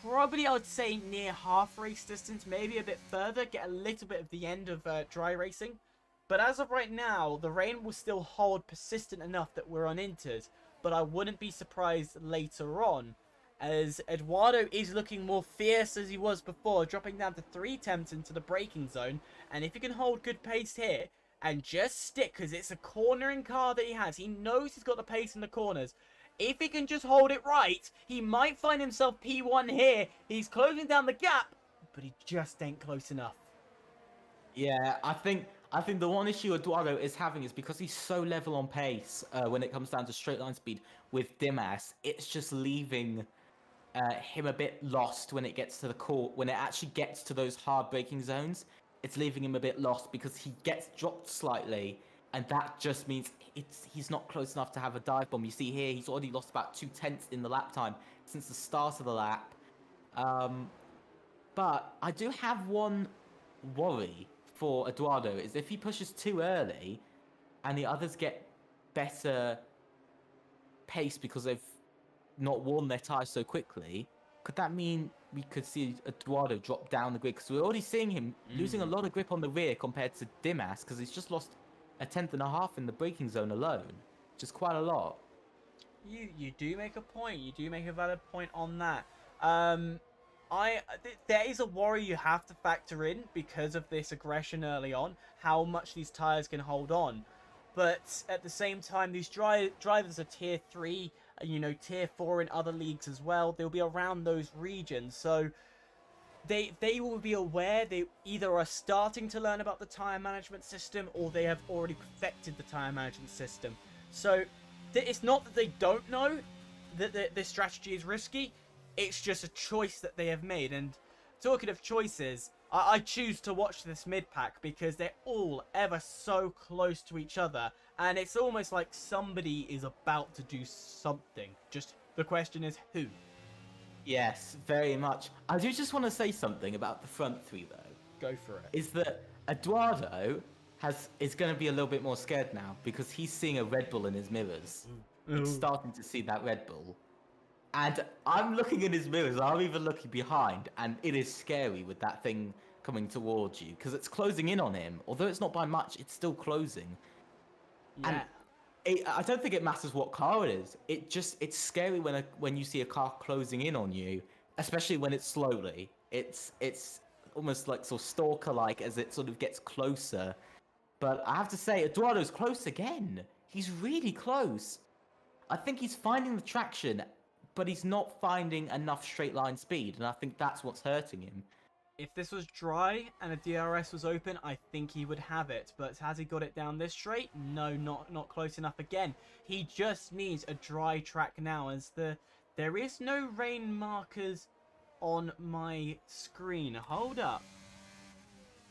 Probably I would say near half race distance, maybe a bit further, get a little bit of the end of dry racing. But as of right now, the rain will still hold persistent enough that we're unintered. But I wouldn't be surprised later on, as Eduardo is looking more fierce as he was before, dropping down to 3 attempts into the braking zone. And if he can hold good pace here, and just stick, because it's a cornering car that he has. He knows he's got the pace in the corners. If he can just hold it right, he might find himself P1 here. He's closing down the gap, but he just ain't close enough. Yeah, I think the one issue Eduardo is having is because he's so level on pace when it comes down to straight line speed with Dimas, it's just leaving him a bit lost when it gets to the court. When it actually gets to those hard braking zones, it's leaving him a bit lost because he gets dropped slightly, and that just means he's not close enough to have a dive bomb. You see here, he's already lost about 2/10 in the lap time since the start of the lap. But I do have one worry for Eduardo, is if he pushes too early and the others get better pace because they've not worn their tyres so quickly, could that mean we could see Eduardo drop down the grid? Because we're already seeing him losing a lot of grip on the rear compared to Dimas, because he's just lost 1/10.5 in the braking zone alone, which is quite a lot. You do make a point. You do make a valid point on that. There is a worry you have to factor in because of this aggression early on, how much these tires can hold on. But at the same time, these drivers are tier 3, tier 4 in other leagues as well. They'll be around those regions, so they will be aware. They either are starting to learn about the tire management system, or they have already perfected the tire management system. So it's not that they don't know that this strategy is risky. It's just a choice that they have made. And talking of choices, I choose to watch this mid-pack because they're all ever so close to each other. And it's almost like somebody is about to do something. Just the question is who? Yes, very much. I do just want to say something about the front three, though. Go for it. Is that Eduardo is going to be a little bit more scared now because he's seeing a Red Bull in his mirrors. He's starting to see that Red Bull. And I'm looking in his mirrors, I'm even looking behind, and it is scary with that thing coming towards you, because it's closing in on him. Although it's not by much, it's still closing. Yeah. And I don't think it matters what car it is. It's scary when you see a car closing in on you, especially when it's slowly. It's almost like sort of stalker-like as it sort of gets closer. But I have to say, Eduardo's close again. He's really close. I think he's finding the traction, but he's not finding enough straight line speed, and I think that's what's hurting him. If this was dry and a DRS was open, I think he would have it. But has he got it down this straight? No, not close enough again. He just needs a dry track now, as there is no rain markers on my screen. Hold up.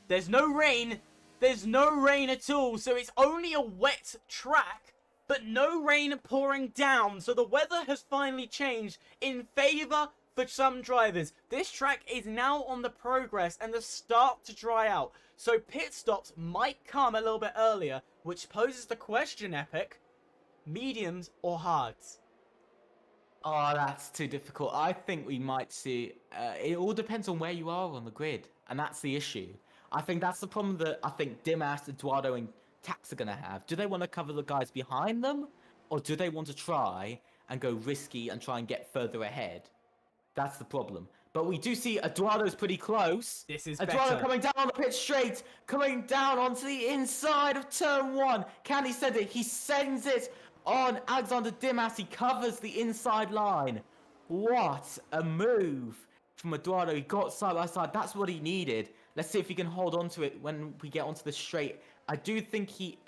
There's no rain. There's no rain at all, so it's only a wet track, but no rain pouring down. So the weather has finally changed in favour for some drivers. This track is now on the progress and the start to dry out. So pit stops might come a little bit earlier, which poses the question, Epic, mediums or hards? Oh, that's too difficult. I think we might see... it all depends on where you are on the grid, and that's the issue. I think that's the problem that I think Dimas, Eduardo, and Tax are going to have. Do they want to cover the guys behind them, or do they want to try and go risky and try and get further ahead? That's the problem. But we do see Eduardo's pretty close. This is Eduardo better. coming down on the pit straight, coming down onto the inside of turn 1. Can he send it? He sends it on Alexander Dimas. He covers the inside line. What a move from Eduardo. He got side by side. That's what he needed. Let's see if he can hold on to it when we get onto the straight. I do think he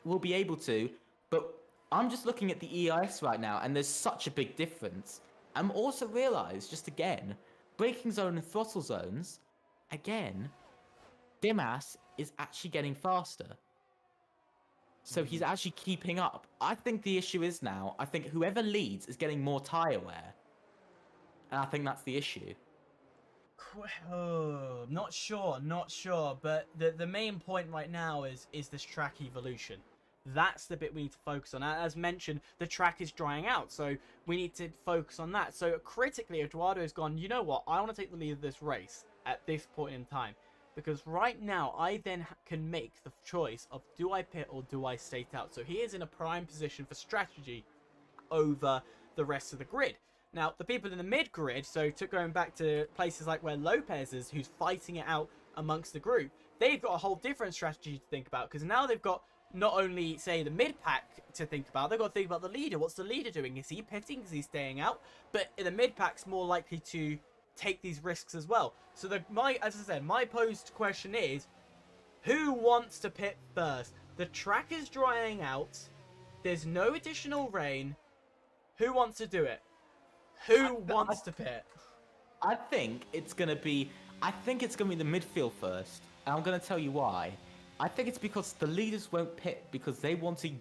will be able to, but I'm just looking at the EIS right now, and there's such a big difference. I'm also realised, just again, braking zone and throttle zones, again, Dimas is actually getting faster. So he's actually keeping up. I think the issue is now, I think whoever leads is getting more tyre wear. And I think that's the issue. Oh, not sure, but the main point right now is this track evolution. That's the bit we need to focus on. As mentioned, the track is drying out, so we need to focus on that. So critically, Eduardo has gone, you know what, I want to take the lead of this race at this point in time. Because right now, I then can make the choice of do I pit or do I state out. So he is in a prime position for strategy over the rest of the grid. Now, the people in the mid-grid, so going back to places like where Lopez is, who's fighting it out amongst the group, they've got a whole different strategy to think about. Because now they've got not only, say, the mid-pack to think about, they've got to think about the leader. What's the leader doing? Is he pitting? Is he staying out? But in the mid-pack's more likely to take these risks as well. So as I said, my posed question is, who wants to pit first? The track is drying out. There's no additional rain. Who wants to do it? Who wants to pit? I think it's gonna be the midfield first, and I'm gonna tell you why. I think it's because the leaders won't pit because they want to.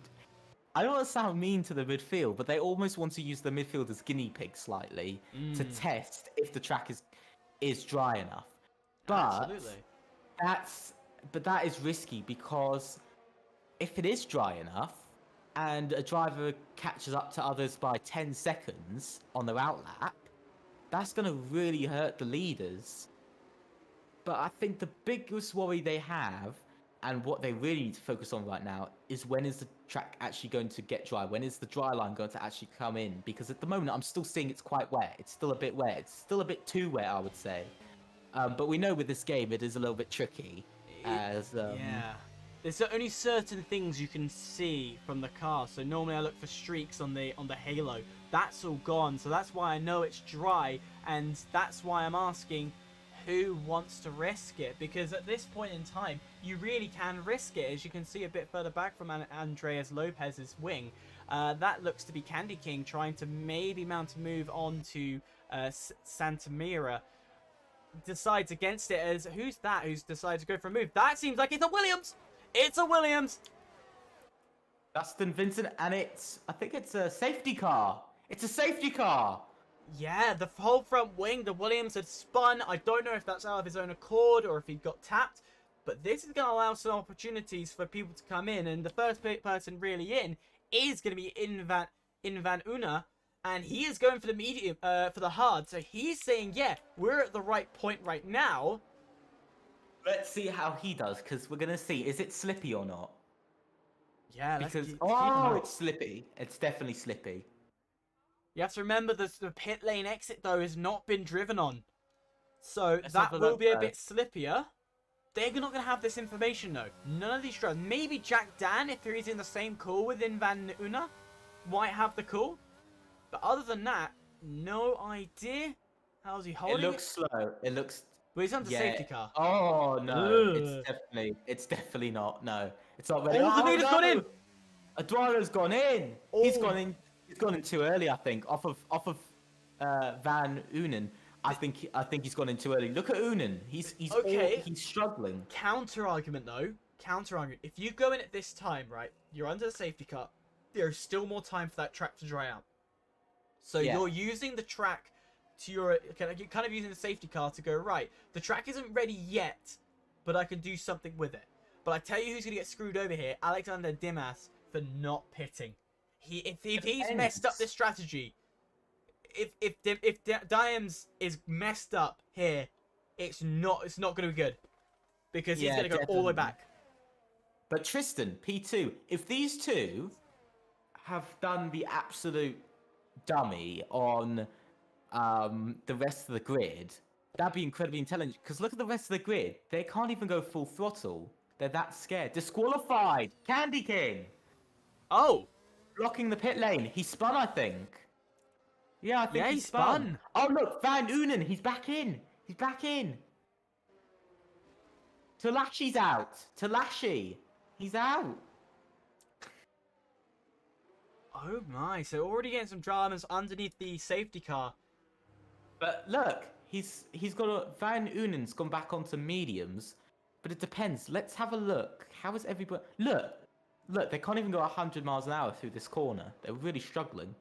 I don't want to sound mean to the midfield, but they almost want to use the midfield as guinea pigs slightly to test if the track is dry enough. But absolutely, that is risky because if it is dry enough and a driver catches up to others by 10 seconds on their outlap, that's going to really hurt the leaders. But I think the biggest worry they have, and what they really need to focus on right now, is when is the track actually going to get dry? When is the dry line going to actually come in? Because at the moment, I'm still seeing it's quite wet. It's still a bit wet. It's still a bit too wet, I would say. But we know with this game, it is a little bit tricky. Yeah. There's only certain things you can see from the car. So normally I look for streaks on the halo. That's all gone. So that's why I know it's dry. And that's why I'm asking, who wants to risk it? Because at this point in time, you really can risk it. As you can see a bit further back from Andreas Lopez's wing, that looks to be Candy King trying to maybe mount a move on to Santa Mira. Decides against it as, who's that who's decided to go for a move? That seems like it's a Williams! It's a Williams! Dustin Vincent, and I think it's a safety car. It's a safety car! Yeah, the whole front wing, the Williams had spun. I don't know if that's out of his own accord or if he got tapped. But this is going to allow some opportunities for people to come in. And the first person really in is going to be in Van Una. And he is going for the medium, for the hard. So he's saying, yeah, we're at the right point right now. Let's see how he does, because we're going to see, is it slippy or not? Yeah, because it's slippy. It's definitely slippy. You have to remember the pit lane exit, though, has not been driven on. So that will be a bit slippier. They're not going to have this information, though. None of these drivers. Maybe Jack Dan, if he's in the same call within Van Una, might have the call. But other than that, no idea. How's he holding it? It looks slow. It looks... Well, he's under safety car. Oh, no. It's definitely not. No. It's not ready. Oh, the leader's gone in! Eduardo's gone in! Oh. He's gone in too early, I think. Off of Van Unen. I think he's gone in too early. Look at Unen. He's okay. He's struggling. Counter argument, though. Counter argument. If you go in at this time, right, you're under the safety car. There's still more time for that track to dry out. So you're using the track to you're kind of using the safety car to go, right, the track isn't ready yet, but I can do something with it. But I tell you who's going to get screwed over here, Alexander Dimas, for not pitting. If he's messed up this strategy, if Diams is messed up here, it's not going to be good. Because he's going to go all the way back. But Tristan, P2, if these two have done the absolute dummy on the rest of the grid, that'd be incredibly intelligent. Because look at the rest of the grid. They can't even go full throttle. They're that scared. Disqualified. Candy King. Oh. Blocking the pit lane. He spun, I think. Yeah, I think he spun. Oh, look. Van Unen. He's back in. He's back in. Talashi's out. Talashi. He's out. Oh my, so already getting some dramas underneath the safety car. But look, Van Unen's gone back onto mediums, but it depends. Let's have a look. How is everybody... Look, they can't even go 100 miles an hour through this corner. They're really struggling.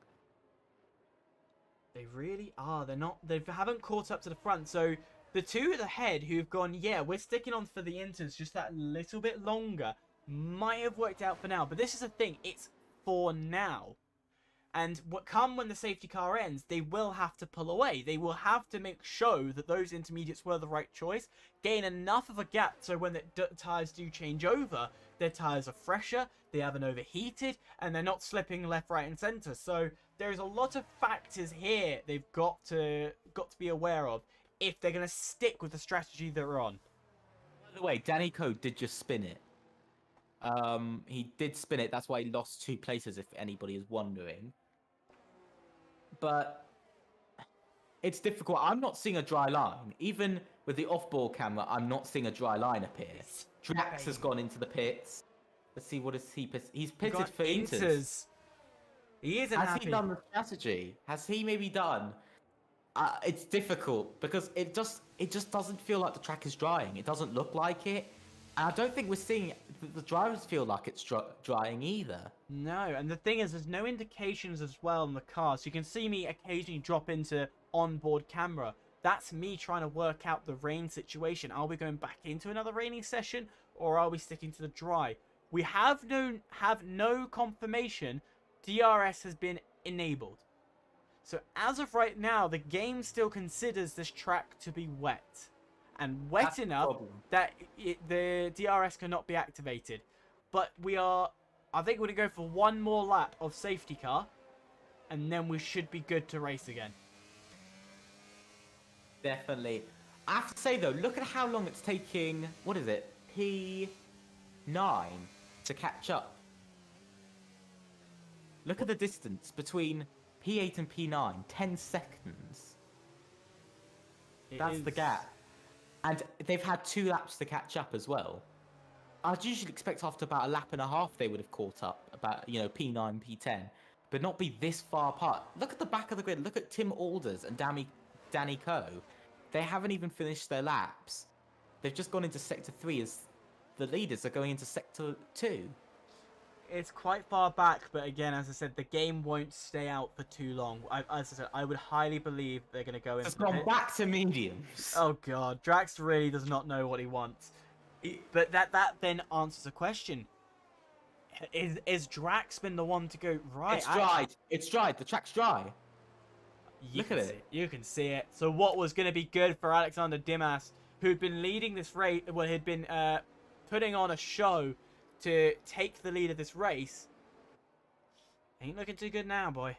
They really are. They haven't caught up to the front. So the two at the head who've gone, yeah, we're sticking on for the inters just that little bit longer. might have worked out for now. But this is the thing. It's for now. And when the safety car ends, they will have to pull away. They will have to show that those intermediates were the right choice, gain enough of a gap so when the tyres do change over, their tyres are fresher, they haven't overheated, and they're not slipping left, right, and centre. So there's a lot of factors here they've got to be aware of if they're going to stick with the strategy they're on. By the way, Danny Coe did just spin it. He did spin it. That's why he lost 2 places, if anybody is wondering. But it's difficult. I'm not seeing a dry line. Even with the off-ball camera, I'm not seeing a dry line appear. Drax has gone into the pits. Let's see, what is he? He's pitted for Inters. He isn't Has happy. he done the strategy? Has he maybe done? It's difficult because it just doesn't feel like the track is drying. It doesn't look like it. And I don't think we're seeing the drivers feel like it's drying either. No, and the thing is, there's no indications as well in the car. So you can see me occasionally drop into onboard camera. That's me trying to work out the rain situation. Are we going back into another raining session, or are we sticking to the dry? We have no confirmation DRS has been enabled. So as of right now, the game still considers this track to be wet. And wet enough that the DRS cannot be activated. But I think we're going to go for one more lap of safety car. And then we should be good to race again. Definitely. I have to say though, look at how long it's taking, what is it, P9 to catch up. Look at the distance between P8 and P9, 10 seconds. That's the gap. And they've had 2 laps to catch up as well. I'd usually expect after about a lap and a half they would have caught up, about, P9, P10. But not be this far apart. Look at the back of the grid. Look at Tim Alders and Danny Coe. They haven't even finished their laps. They've just gone into Sector 3 as the leaders are going into Sector 2. It's quite far back, but again, as I said, the game won't stay out for too long. As I said, I would highly believe they're going to go into It's gone back to mediums. Oh god, Drax really does not know what he wants. But that then answers a question. Is Drax been the one to go right? It's dried. It's dried. The track's dry. Look at it. You can see it. So what was going to be good for Alexander Dimas, who'd been leading this race, well, he'd been putting on a show to take the lead of this race, ain't looking too good now, boy.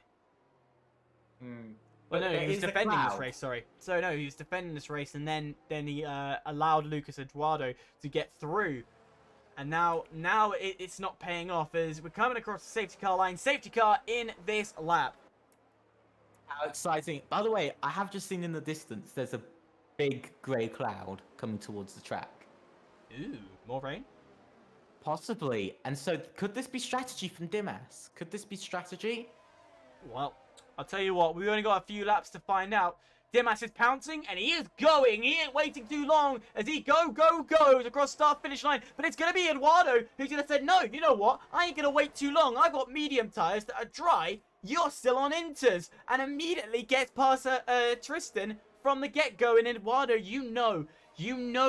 Well, no, he was defending this race, sorry. So, no, he was defending this race, and then he allowed Lucas Eduardo to get through. And now it's not paying off, as we're coming across the safety car line. Safety car in this lap. How exciting. By the way, I have just seen in the distance, there's a big grey cloud coming towards the track. Ooh, more rain? Possibly. And so, could this be strategy from Dimas? Could this be strategy? Well, I'll tell you what, we've only got a few laps to find out. Dimas is pouncing, and he is going. He ain't waiting too long as he goes across start-finish line. But it's going to be Eduardo who's going to say, no, you know what? I ain't going to wait too long. I've got medium tyres that are dry. You're still on inters. And immediately gets past Tristan from the get-go. And Eduardo, you know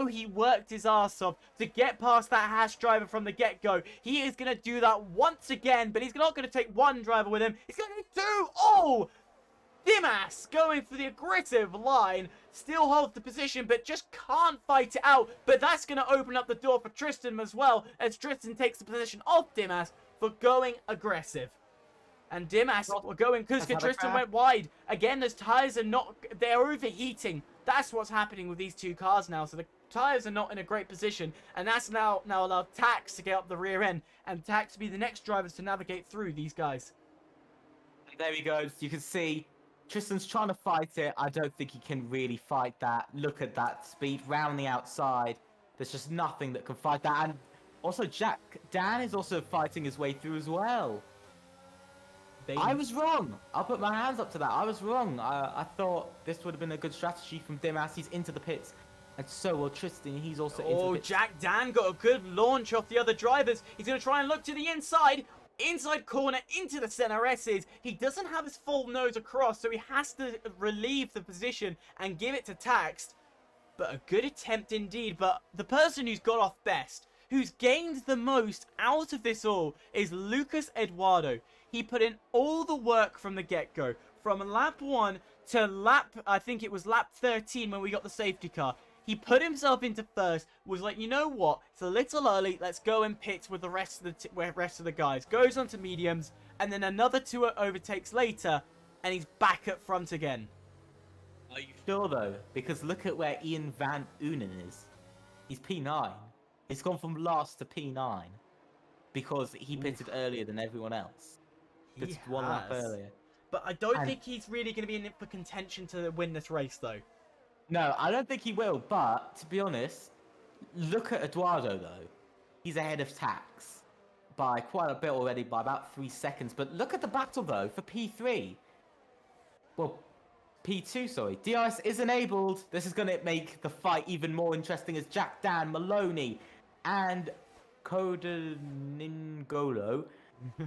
he worked his ass off to get past that Haas driver from the get-go. He is going to do that once again, but he's not going to take one driver with him. He's going to take 2. Oh! Dimas going for the aggressive line. Still holds the position, but just can't fight it out. But that's going to open up the door for Tristan as well, as Tristan takes the position off Dimas for going aggressive. And Dimas were going because Tristan went wide. Again, those tyres are they're overheating. That's what's happening with these 2 cars now. So the tyres are not in a great position. And that's now allowed Tax to get up the rear end. And Tax to be the next drivers to navigate through these guys. And there he goes. You can see Tristan's trying to fight it. I don't think he can really fight that. Look at that speed round the outside. There's just nothing that can fight that. And also Dan is also fighting his way through as well. I was wrong. I'll put my hands up to that. I was wrong. I thought this would have been a good strategy from Dimas. He's into the pits. And so will Tristan. He's also into the pits. Dan got a good launch off the other drivers. He's going to try and look to the inside. Inside corner into the center S's. He doesn't have his full nose across, so he has to relieve the position and give it to Taxed. But a good attempt indeed. But the person who's got off best, who's gained the most out of this all is Lucas Eduardo. He put in all the work from the get-go. From lap 1 to I think it was lap 13 when we got the safety car. He put himself into first, was like, you know what, it's a little early, let's go and pit with the rest of the guys. Goes on to mediums, and then another 2 overtakes later, and he's back at front again. Are you sure though? Because look at where Ian Van Unen is. He's P9. He's gone from last to P9 because he pitted earlier than everyone else. Pitted 1 lap earlier. But I don't think he's really going to be in it for contention to win this race, though. No, I don't think he will. But to be honest, look at Eduardo though. He's ahead of Tax by quite a bit already, by about 3 seconds. But look at the battle though for P3. Well, P2, sorry. DRS is enabled. This is going to make the fight even more interesting as Jack Dan, Maloney, and Koda Ningolo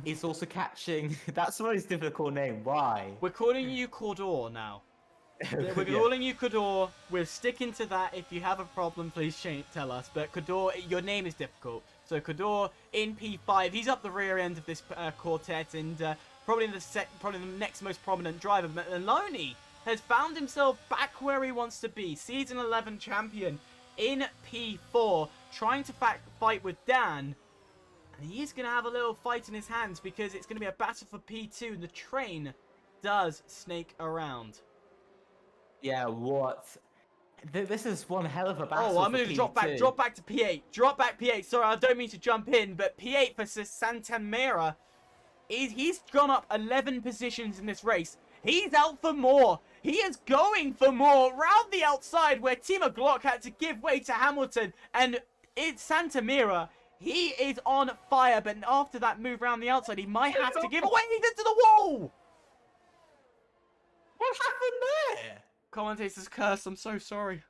is also catching. That's a most difficult name. Why? We're calling you Cordor now. We're calling you Cordor. We're sticking to that. If you have a problem, please tell us. But Cordor, your name is difficult. So Cordor in P5. He's up the rear end of this quartet and probably the next most prominent driver. But Maloney has found himself back where he wants to be. Season 11 champion in P4, trying to fight with Dan. And he's going to have a little fight in his hands because it's going to be a battle for P2. The train does snake around. Yeah, what? This is one hell of a battle. Oh, I'm going to drop back to P8. Drop back P8. Sorry, I don't mean to jump in, but P8 versus Santamera, he's gone up 11 positions in this race. He's out for more. He is going for more round the outside where Timo Glock had to give way to Hamilton. And it's Santamera. He is on fire, but after that move round the outside, he might have to give away into the wall. What happened there? Commentator's curse. I'm so sorry.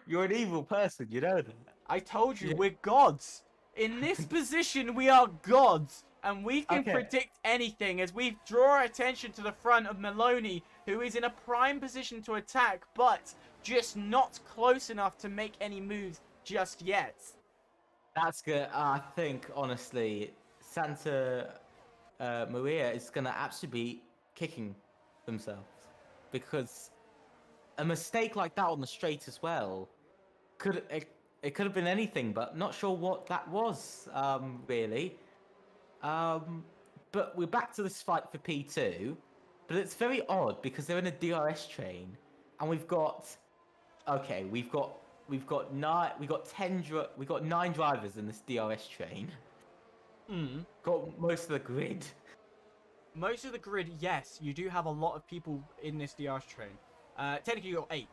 You're an evil person, you know that. I told you, we're gods. In this position, we are gods. And we can predict anything as we draw our attention to the front of Maloney, who is in a prime position to attack, but just not close enough to make any moves just yet. That's good. I think, honestly, Santa Maria is going to actually be kicking themselves. Because a mistake like that on the straight as well, it could have been anything, but not sure what that was, really. But we're back to this fight for P2, but it's very odd because they're in a DRS train, and we've got 9 drivers in this DRS train. Got most of the grid. Most of the grid, yes, you do have a lot of people in this DRS train. Technically, you've got 8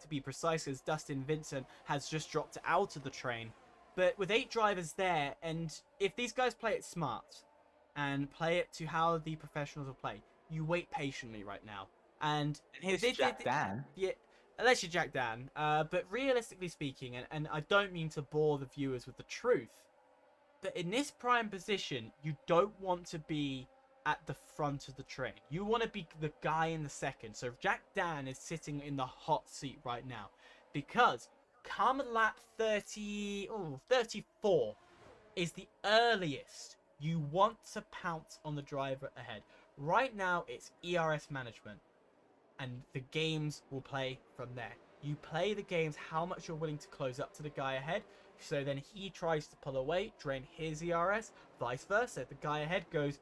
to be precise, as Dustin Vincent has just dropped out of the train. But with 8 drivers there, and if these guys play it smart and play it to how the professionals will play, you wait patiently right now. And here's Jack Dan. Yeah, unless you're Jack Dan. But realistically speaking, and I don't mean to bore the viewers with the truth, but in this prime position, you don't want to be at the front of the train. You want to be the guy in the second. So Jack Dan is sitting in the hot seat right now, because come lap 34 is the earliest you want to pounce on the driver ahead. Right now, it's ERS management, and the games will play from there. You play the games how much you're willing to close up to the guy ahead, so then he tries to pull away, drain his ERS, vice versa. The guy ahead goes,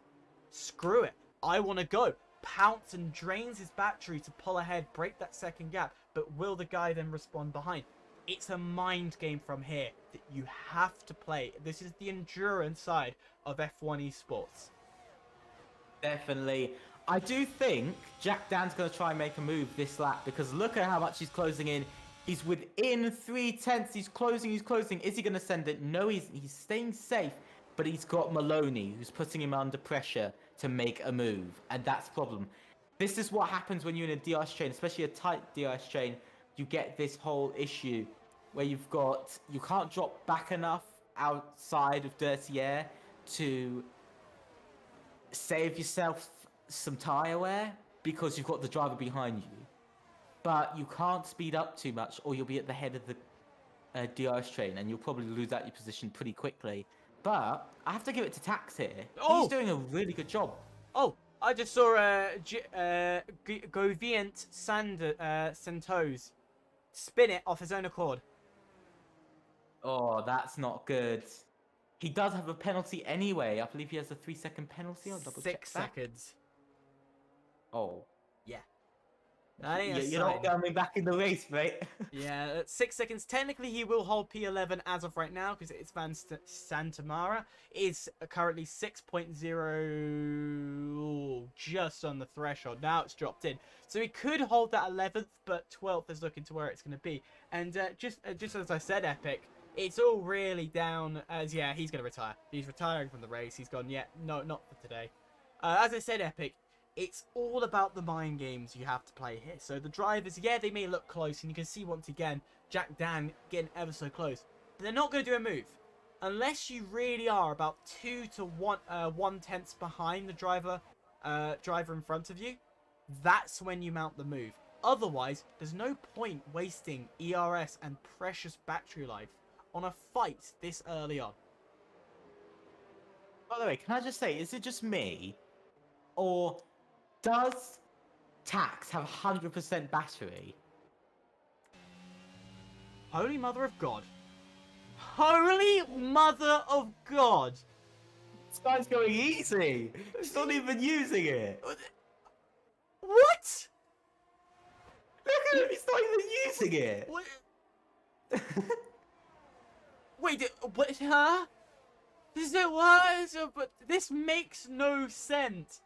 screw it, I want to go. Pounce and drains his battery to pull ahead, break that second gap, but will the guy then respond behind? It's a mind game from here that you have to play. This is the endurance side of F1 esports. Definitely. I do think Jack Dan's going to try and make a move this lap, because look at how much he's closing in. He's within 3/10. He's closing. Is he going to send it? No, he's staying safe. But he's got Maloney, who's putting him under pressure to make a move. And that's the problem. This is what happens when you're in a DRS train, especially a tight DRS train. You get this whole issue where you can't drop back enough outside of dirty air to save yourself some tyre wear, because you've got the driver behind you. But you can't speed up too much, or you'll be at the head of DRS train, and you'll probably lose out your position pretty quickly. But I have to give it to Tax here. Oh! He's doing a really good job. Oh, I just saw Govient Santos spin it off his own accord. Oh, that's not good. He does have a penalty anyway. I believe he has a 3-second penalty. I'll double check 6 that. seconds. Oh. Yeah. That ain't a You're not sign. coming back in the race, mate. Yeah, 6 seconds. Technically, he will hold P11 as of right now because it's Van Santamara. Is currently 6.0, just on the threshold. Now it's dropped in. So he could hold that 11th, but 12th is looking to where it's going to be. And just as I said, Epic, it's all really down as, yeah, he's going to retire. He's retiring from the race. He's gone, yeah, no, not for today. As I said, Epic, it's all about the mind games you have to play here. So the drivers, yeah, they may look close, and you can see once again Jack Dan getting ever so close. But they're not going to do a move. Unless you really are about 2 to 1/10 behind the driver in front of you, that's when you mount the move. Otherwise, there's no point wasting ERS and precious battery life on a fight this early on. By the way, can I just say, is it just me? Or does Tax have 100% battery? Holy Mother of God. Holy Mother of God. This guy's going easy. He's not even using it. What? Look at him, he's not even using it. What? Wait, what? Huh? But this makes no sense.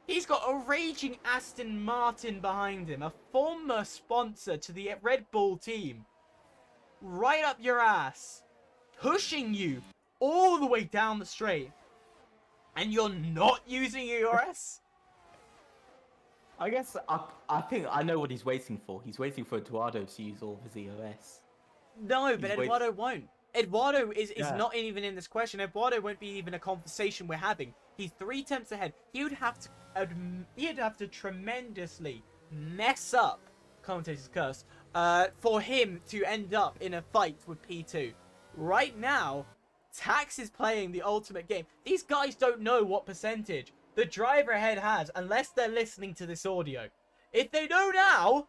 He's got a raging Aston Martin behind him, a former sponsor to the Red Bull team. Right up your ass. Pushing you all the way down the straight. And you're not using ERS? I guess I think I know what he's waiting for. He's waiting for Eduardo to use all of his EOS. No, but Eduardo won't. Eduardo is not even in this question. Eduardo won't be even a conversation we're having. He's 3 attempts ahead. He'd have to tremendously mess up, commentator's curse, for him to end up in a fight with P2. Right now, Tax is playing the ultimate game. These guys don't know what percentage the driver ahead has unless they're listening to this audio. If they know now,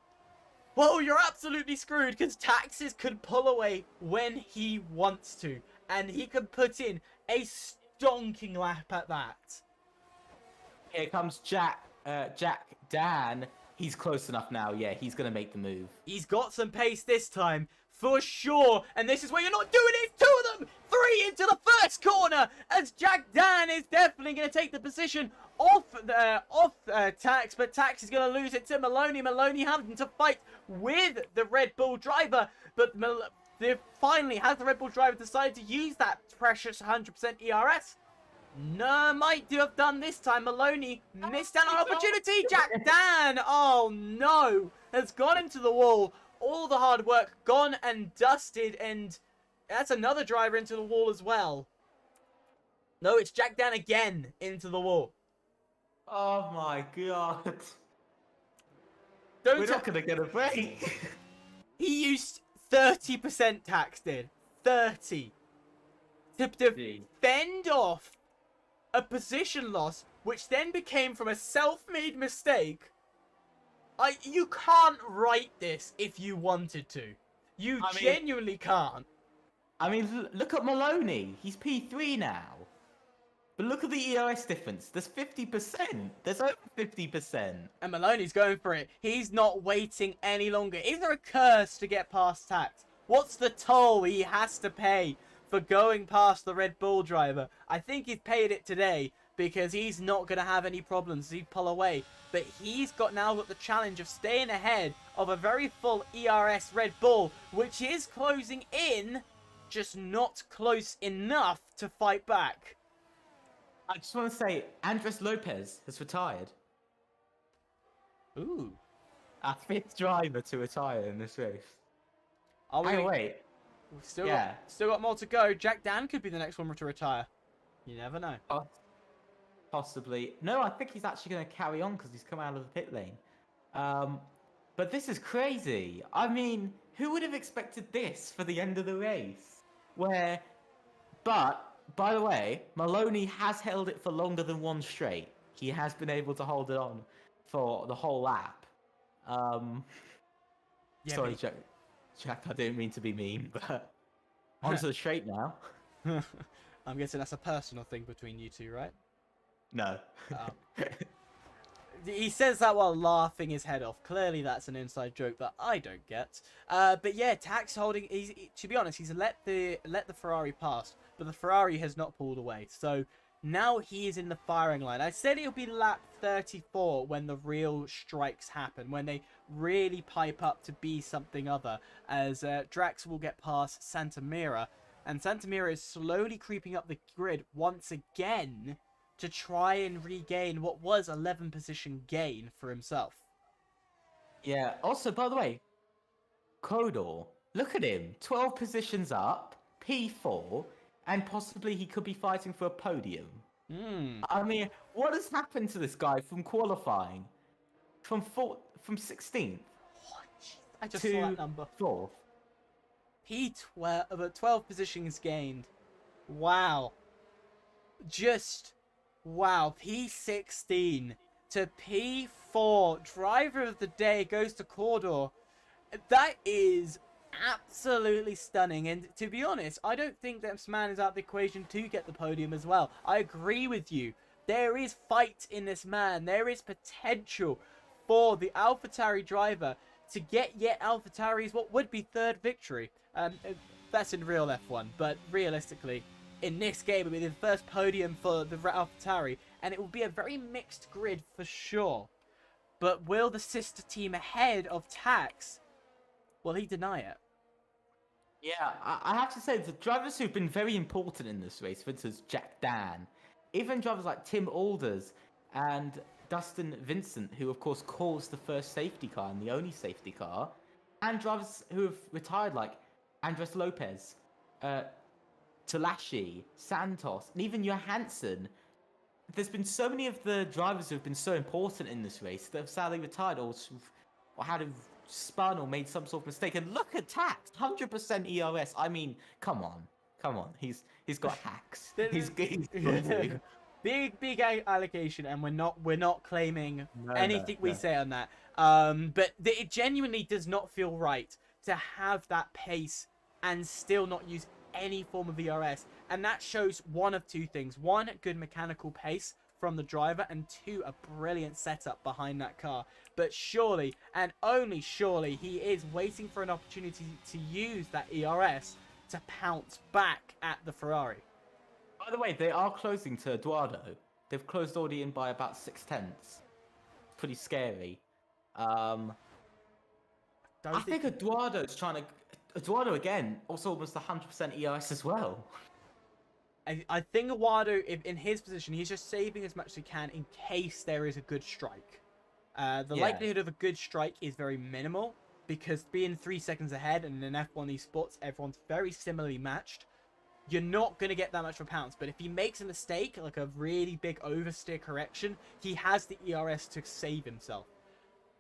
well, you're absolutely screwed because Taxes could pull away when he wants to. And he can put in a stonking lap at that. Here comes Jack Dan. He's close enough now. Yeah, he's going to make the move. He's got some pace this time, for sure. And this is where you're not doing it. It's 2 of them. 3 into the first corner. As Jack Dan is definitely going to take the position off Tax. But Tax is going to lose it to Maloney. Maloney having to fight with the Red Bull driver. But finally, has the Red Bull driver decided to use that precious 100% ERS? No, might have done this time. Maloney missed out on opportunity. Jack Dan, oh no, has gone into the wall. All the hard work gone and dusted, and that's another driver into the wall as well. No, it's Jack Dan again into the wall. Oh my god. We're not going to get a break. He used 30% Tax did. 30. To fend off a position loss, which then became from a self-made mistake. You can't write this if you wanted to. You genuinely can't. I mean, look at Maloney. He's P3 now. But look at the EOS difference. There's 50%. There's over 50%. And Maloney's going for it. He's not waiting any longer. Is there a curse to get past Tax? What's the toll he has to pay for going past the Red Bull driver? I think he's paid it today because he's not going to have any problems. He'd pull away. But he's now got the challenge of staying ahead of a very full ERS Red Bull, which is closing in, just not close enough to fight back. I just want to say, Andres Lopez has retired. Ooh. Our 5th driver to retire in this race. Wait. We've still got more to go. Jack Dan could be the next one to retire. You never know. Possibly. No, I think he's actually going to carry on because he's come out of the pit lane. But this is crazy. I mean, who would have expected this for the end of the race? But by the way, Maloney has held it for longer than one straight. He has been able to hold it on for the whole lap. Yeah, Sorry, Jack, I didn't mean to be mean, but onto the straight now. I'm guessing that's a personal thing between you two, right? No. Oh. He says that while laughing his head off. Clearly, that's an inside joke that I don't get. But yeah, Tax holding. To be honest, he's let the Ferrari pass, but the Ferrari has not pulled away. So now he is in the firing line. I said it'll be lap 34 when the real strikes happen, when they really pipe up to be something other. As Drax will get past Santamira, and Santamira is slowly creeping up the grid once again, to try and regain what was 11 position gain for himself. Yeah, also, by the way, Kodor, look at him. 12 positions up, P4, and possibly he could be fighting for a podium. I mean, what has happened to this guy from qualifying? From 16th I just saw that number. 4th. P12 positions gained. Wow. Just... wow, P16 to P4. Driver of the day goes to Cordor. That is absolutely stunning. And to be honest, I don't think that this man is out of the equation to get the podium as well. I agree with you. There is fight in this man. There is potential for the AlphaTauri driver to get yet AlphaTauri's what would be third victory. That's in real F1, but realistically, in this game, it'll be the first podium for the AlphaTauri, and it will be a very mixed grid for sure. But will the sister team ahead of Tax, will he deny it? Yeah, I have to say, the drivers who've been very important in this race, for instance, Jack Dan, even drivers like Tim Alders and Dustin Vincent, who of course caused the first safety car and the only safety car, and drivers who have retired like Andres Lopez, Talashi, Santos, and even Johansson. There's been so many of the drivers who have been so important in this race that have sadly retired or had a spun or made some sort of mistake. And look at Tax, 100% ERS. I mean, come on. He's got hacks. he's big allegation, and we're not claiming anything we say on that. But it genuinely does not feel right to have that pace and still not use any form of ERS, and that shows one of two things: one, good mechanical pace from the driver, and two, a brilliant setup behind that car. But surely, and only surely, he is waiting for an opportunity to use that ERS to pounce back at the Ferrari. By the way, they are closing to Eduardo. They've closed already in by about 6/10. Pretty scary. I think Eduardo's trying to... Eduardo, again, also almost 100% ERS as well. I think Eduardo, in his position, he's just saving as much as he can in case there is a good strike. The likelihood of a good strike is very minimal, because being 3 seconds ahead and in F1 esports, everyone's very similarly matched. You're not going to get that much of a pounce, but if he makes a mistake, like a really big oversteer correction, he has the ERS to save himself.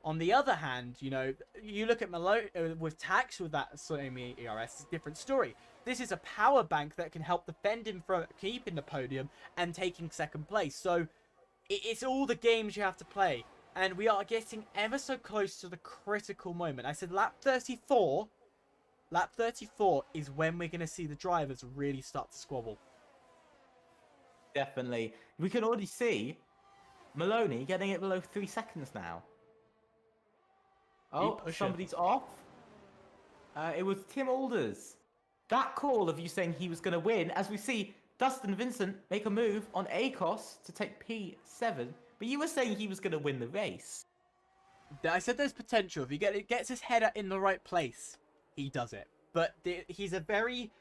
On the other hand, you know, you look at Malone with Tax with that same ERS, it's a different story. This is a power bank that can help defend him from keeping the podium and taking second place. So it's all the games you have to play. And we are getting ever so close to the critical moment. I said lap 34. Lap 34 is when we're going to see the drivers really start to squabble. Definitely. We can already see Maloney getting it below 3 seconds now. Oh, somebody's off. It was Tim Alders. That call of you saying he was going to win, as we see Dustin Vincent make a move on ACOS to take P7, but you were saying he was going to win the race. I said there's potential. If he gets his head in the right place, he does it. But he's a very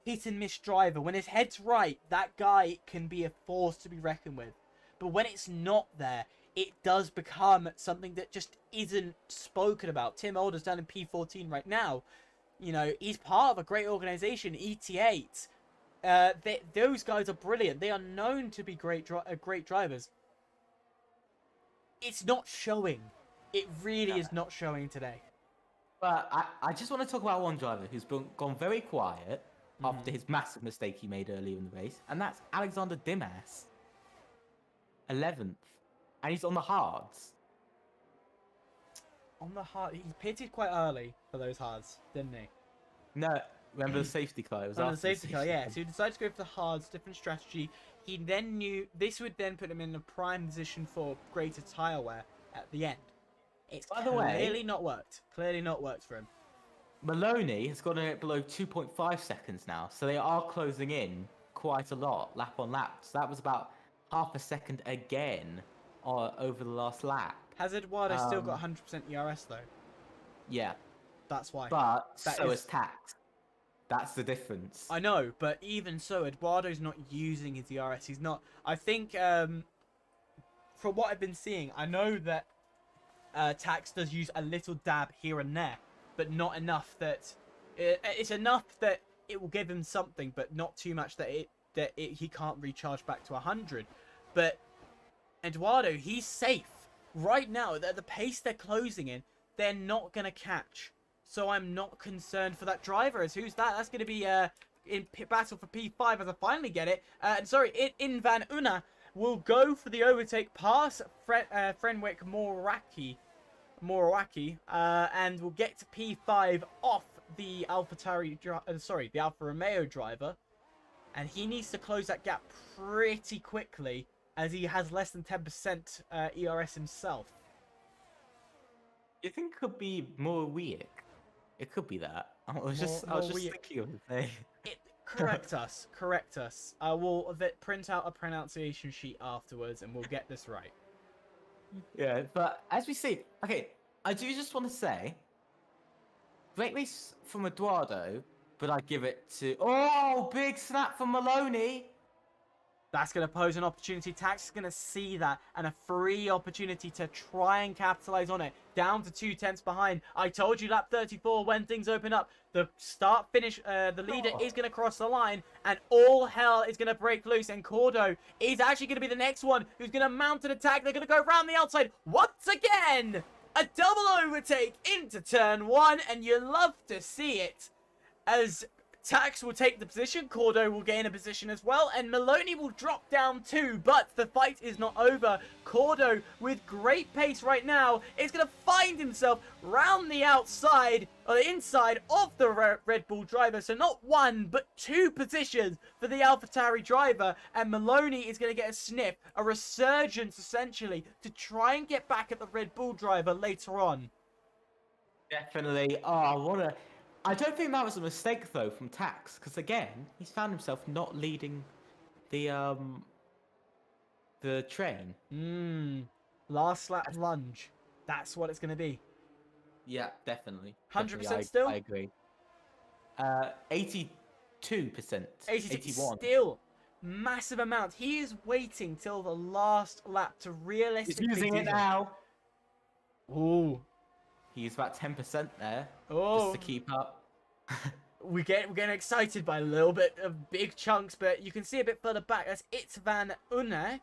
hit and miss driver. When his head's right, that guy can be a force to be reckoned with. But when it's not there, it does become something that just isn't spoken about. Tim Alders down in P14 right now. You know, he's part of a great organization, ET8. Those guys are brilliant. They are known to be great drivers. It's not showing. It really is not showing today. But I just want to talk about one driver who's gone very quiet after his massive mistake he made earlier in the race, and that's Alexander Dimas, 11th, and he's on the hards. On the hard, he pitted quite early for those hards, didn't he? No, remember the safety car? It was On the after safety car, yeah. So he decided to go for the hards, different strategy. He then knew this would then put him in a prime position for greater tyre wear at the end. It's By the way, clearly not worked. Clearly not worked for him. Maloney has gone in below 2.5 seconds now, so they are closing in quite a lot, lap on lap. So that was about half a second again over the last lap. Has Eduardo still got 100% ERS though? Yeah. That's why. But That so is- is Tax. That's the difference. I know, but even so, Eduardo's not using his ERS. He's not. I think, from what I've been seeing, I know that Tax does use a little dab here and there, but not enough that it's enough that it will give him something, but not too much that he can't recharge back to 100. But Eduardo, he's safe right now. At the pace they're closing in, they're not gonna catch. So I'm not concerned for that driver. As who's that? That's gonna be in battle for P5 as I finally get it. In Van Una will go for the overtake past Frenwick Morawaki, and will get to P5 off the the Alfa Romeo driver, and he needs to close that gap pretty quickly as he has less than 10% ERS himself. You think it could be more weak? It could be that. I was just thinking of the name. Correct us. I will print out a pronunciation sheet afterwards, and we'll get this right. Yeah, but as we see, okay, I do just want to say, great race from Eduardo, but I give it to big snap from Maloney. That's going to pose an opportunity. Tax is going to see that, and a free opportunity to try and capitalize on it. Down to 2/10 behind. I told you lap 34 when things open up. The start-finish, the leader is going to cross the line, and all hell is going to break loose. And Cordo is actually going to be the next one who's going to mount an attack. They're going to go around the outside once again. A double overtake into turn 1, and you love to see it as Tax will take the position, Cordo will gain a position as well, and Maloney will drop down too, but the fight is not over. Cordo, with great pace right now, is going to find himself round the outside, or the inside of the Red Bull driver, so not one, but 2 positions for the AlphaTauri driver, and Maloney is going to get a sniff, a resurgence essentially, to try and get back at the Red Bull driver later on. Definitely. I don't think that was a mistake though from Tax, because again, he's found himself not leading the train. Last lap lunge. That's what it's going to be. Yeah, definitely. 100% still? I agree. 82%. 81. Still. Massive amount. He is waiting till the last lap to realistically He's using it now. Ooh. He's about 10% there, Oh. just to keep up. We're getting excited by a little bit of big chunks, but you can see a bit further back. That's Van Une.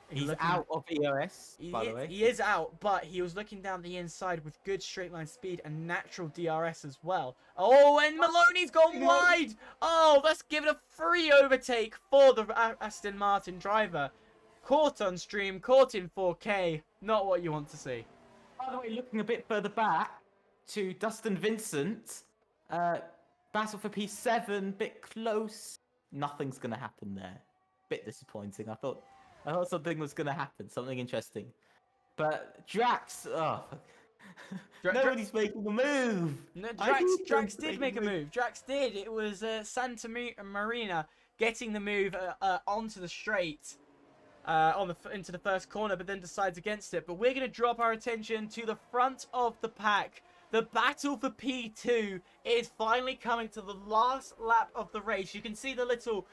He's out of EOS, by the way. He is out, but he was looking down the inside with good straight line speed and natural DRS as well. Oh, and Maloney's gone wide. Oh, let's give it a free overtake for the Aston Martin driver. Caught on stream, caught in 4K. Not what you want to see. By the way, looking a bit further back to Dustin Vincent, battle for P7, bit close. Nothing's gonna happen there. Bit disappointing. I thought something was gonna happen, something interesting. But Drax, nobody's making a move. No, Drax did make a move. Drax did. It was Santa Marina getting the move onto the straight. Into the first corner, but then decides against it. But we're going to drop our attention to the front of the pack. The battle for P2 is finally coming to the last lap of the race. You can see the little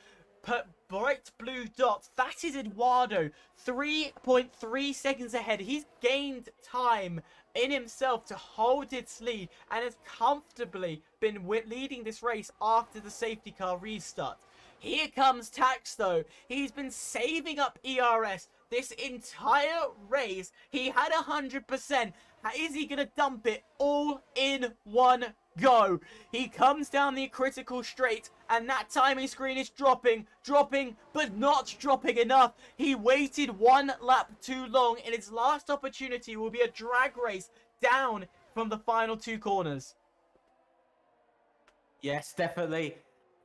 bright blue dot. That is Eduardo, 3.3 seconds ahead. He's gained time in himself to hold its lead and has comfortably been leading this race after the safety car restart. Here comes Tax though. He's been saving up ERS this entire race. He had 100%. Is he going to dump it all in one go? He comes down the critical straight, and that timing screen is dropping, but not dropping enough. He waited one lap too long, and his last opportunity will be a drag race down from the final 2 corners. Yes, definitely.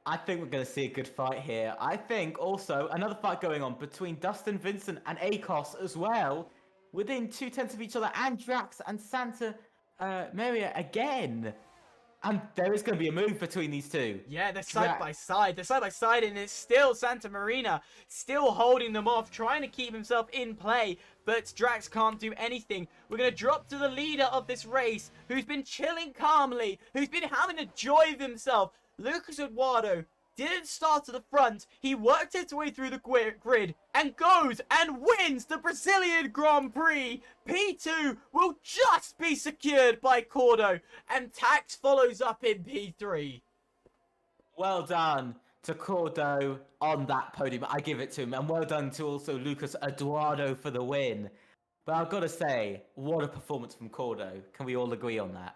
I think we're going to see a good fight here. I think also another fight going on between Dustin Vincent and Akos as well, within 2/10 of each other, and Drax and Santa Maria again. And there is going to be a move between these two. Yeah, they're side by side. They're side by side, and it's still Santa Marina still holding them off, trying to keep himself in play. But Drax can't do anything. We're going to drop to the leader of this race, who's been chilling calmly, who's been having a joy of himself. Lucas Eduardo didn't start to the front. He worked his way through the grid and goes and wins the Brazilian Grand Prix. P2 will just be secured by Cordo, and Tax follows up in P3. Well done to Cordo on that podium. I give it to him. And well done to also Lucas Eduardo for the win. But I've got to say, what a performance from Cordo. Can we all agree on that?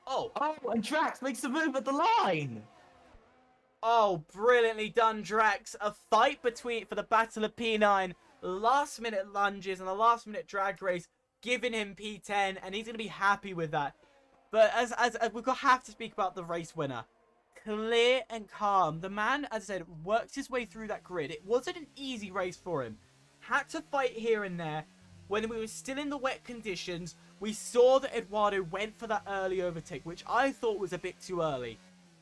Oh, and Drax makes a move at the line. Oh, brilliantly done, Drax. A fight for the Battle of P9. Last minute lunges and a last minute drag race, giving him P10, and he's going to be happy with that. But as we're going to have to speak about the race winner. Clear and calm. The man, as I said, worked his way through that grid. It wasn't an easy race for him. Had to fight here and there. When we were still in the wet conditions, we saw that Eduardo went for that early overtake, which I thought was a bit too early.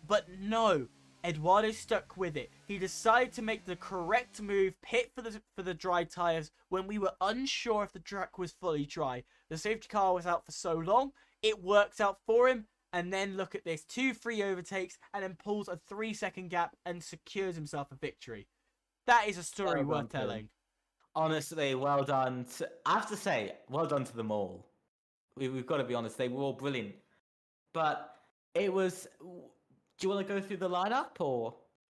But no. Eduardo stuck with it. He decided to make the correct move, pit for the dry tyres when we were unsure if the track was fully dry. The safety car was out for so long, it worked out for him, and then look at this, 2 free overtakes, and then pulls a 3-second gap and secures himself a victory. That is a story worth telling. Honestly, well done. I have to say, well done to them all. We've got to be honest, they were all brilliant. But it was... Do you want to go through the lineup, or...?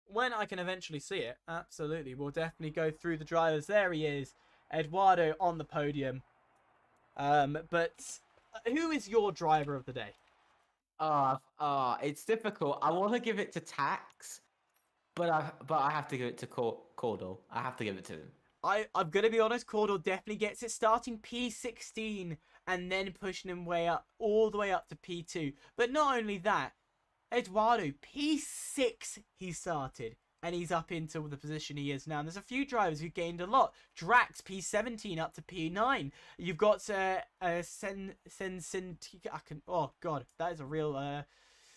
When I can eventually see it, absolutely. We'll definitely go through the drivers. There he is, Eduardo on the podium. But who is your driver of the day? It's difficult. I want to give it to Tax, but I have to give it to Cordell. I have to give it to him. I'm going to be honest, Cordell definitely gets it, starting P16 and then pushing him all the way up to P2. But not only that, Eduardo, P6 he started, and he's up into the position he is now. And there's a few drivers who gained a lot. Drax, P17 up to P9. You've got oh god, that is a real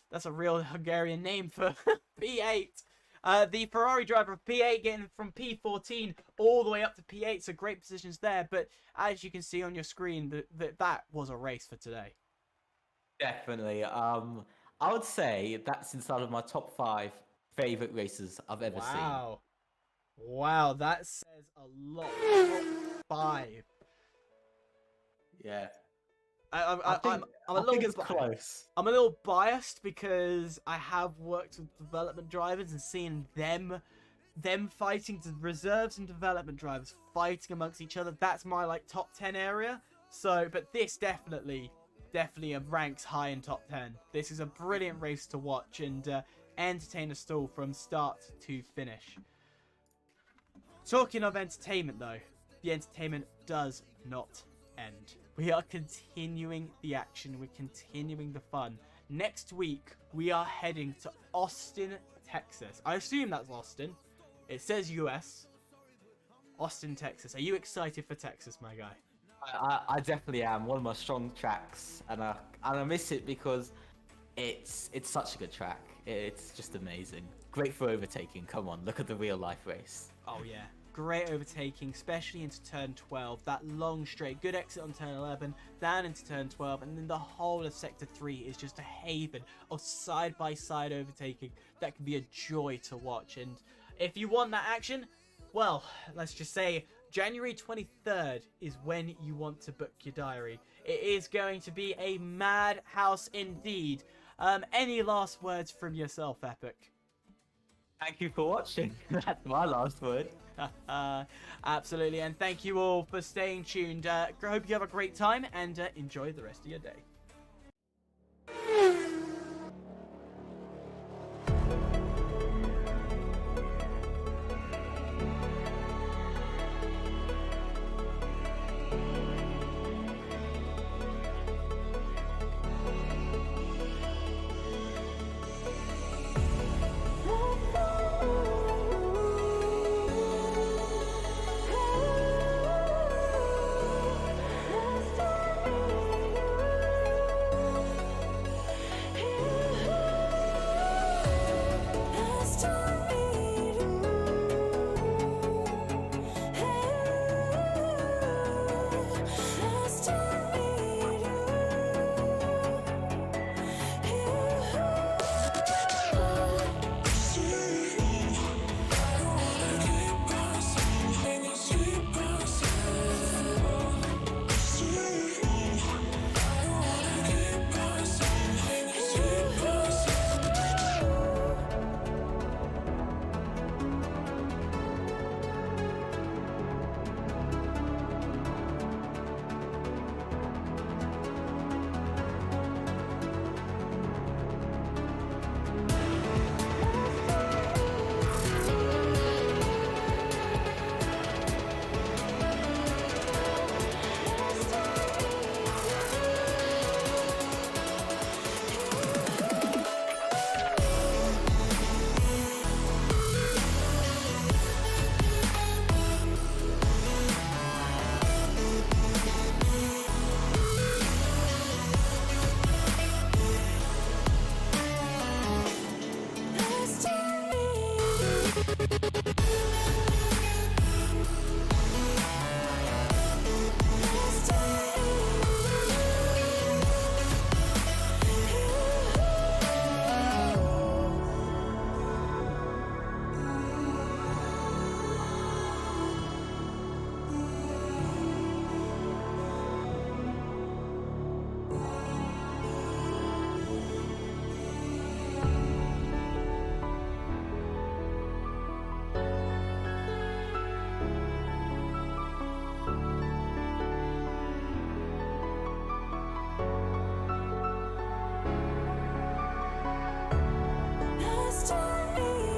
that's a real Hungarian name for P8. The Ferrari driver of P8 getting from P14 all the way up to P8, so great positions there. But as you can see on your screen, that was a race for today. Definitely. I would say that's inside of my top 5 favorite races I've ever seen. Wow, that says a lot. Top 5. Yeah. I think it's close. I'm a little biased because I have worked with development drivers and seen them fighting, to reserves and development drivers fighting amongst each other. That's my top 10 area. So, but this definitely ranks high in top 10. This is a brilliant race to watch and entertain us all from start to finish. Talking of entertainment though, the entertainment does not end. We are continuing the action, we're continuing the fun. Next week, we are heading to Austin, Texas. I assume that's Austin. It says US. Austin, Texas. Are you excited for Texas, my guy? I definitely am. One of my strong tracks, and I miss it because it's such a good track. It's just amazing. Great for overtaking. Come on, look at the real life race. Oh yeah, great overtaking, especially into turn 12. That long straight, good exit on turn 11, down into turn 12, and then the whole of sector 3 is just a haven of side-by-side overtaking that can be a joy to watch. And if you want that action, well, let's just say January 23rd is when you want to book your diary. It is going to be a madhouse indeed. Any last words from yourself, Epic? Thank you for watching. That's my last word. Absolutely, and thank you all for staying tuned. Hope you have a great time and enjoy the rest of your day. Nice to meet you.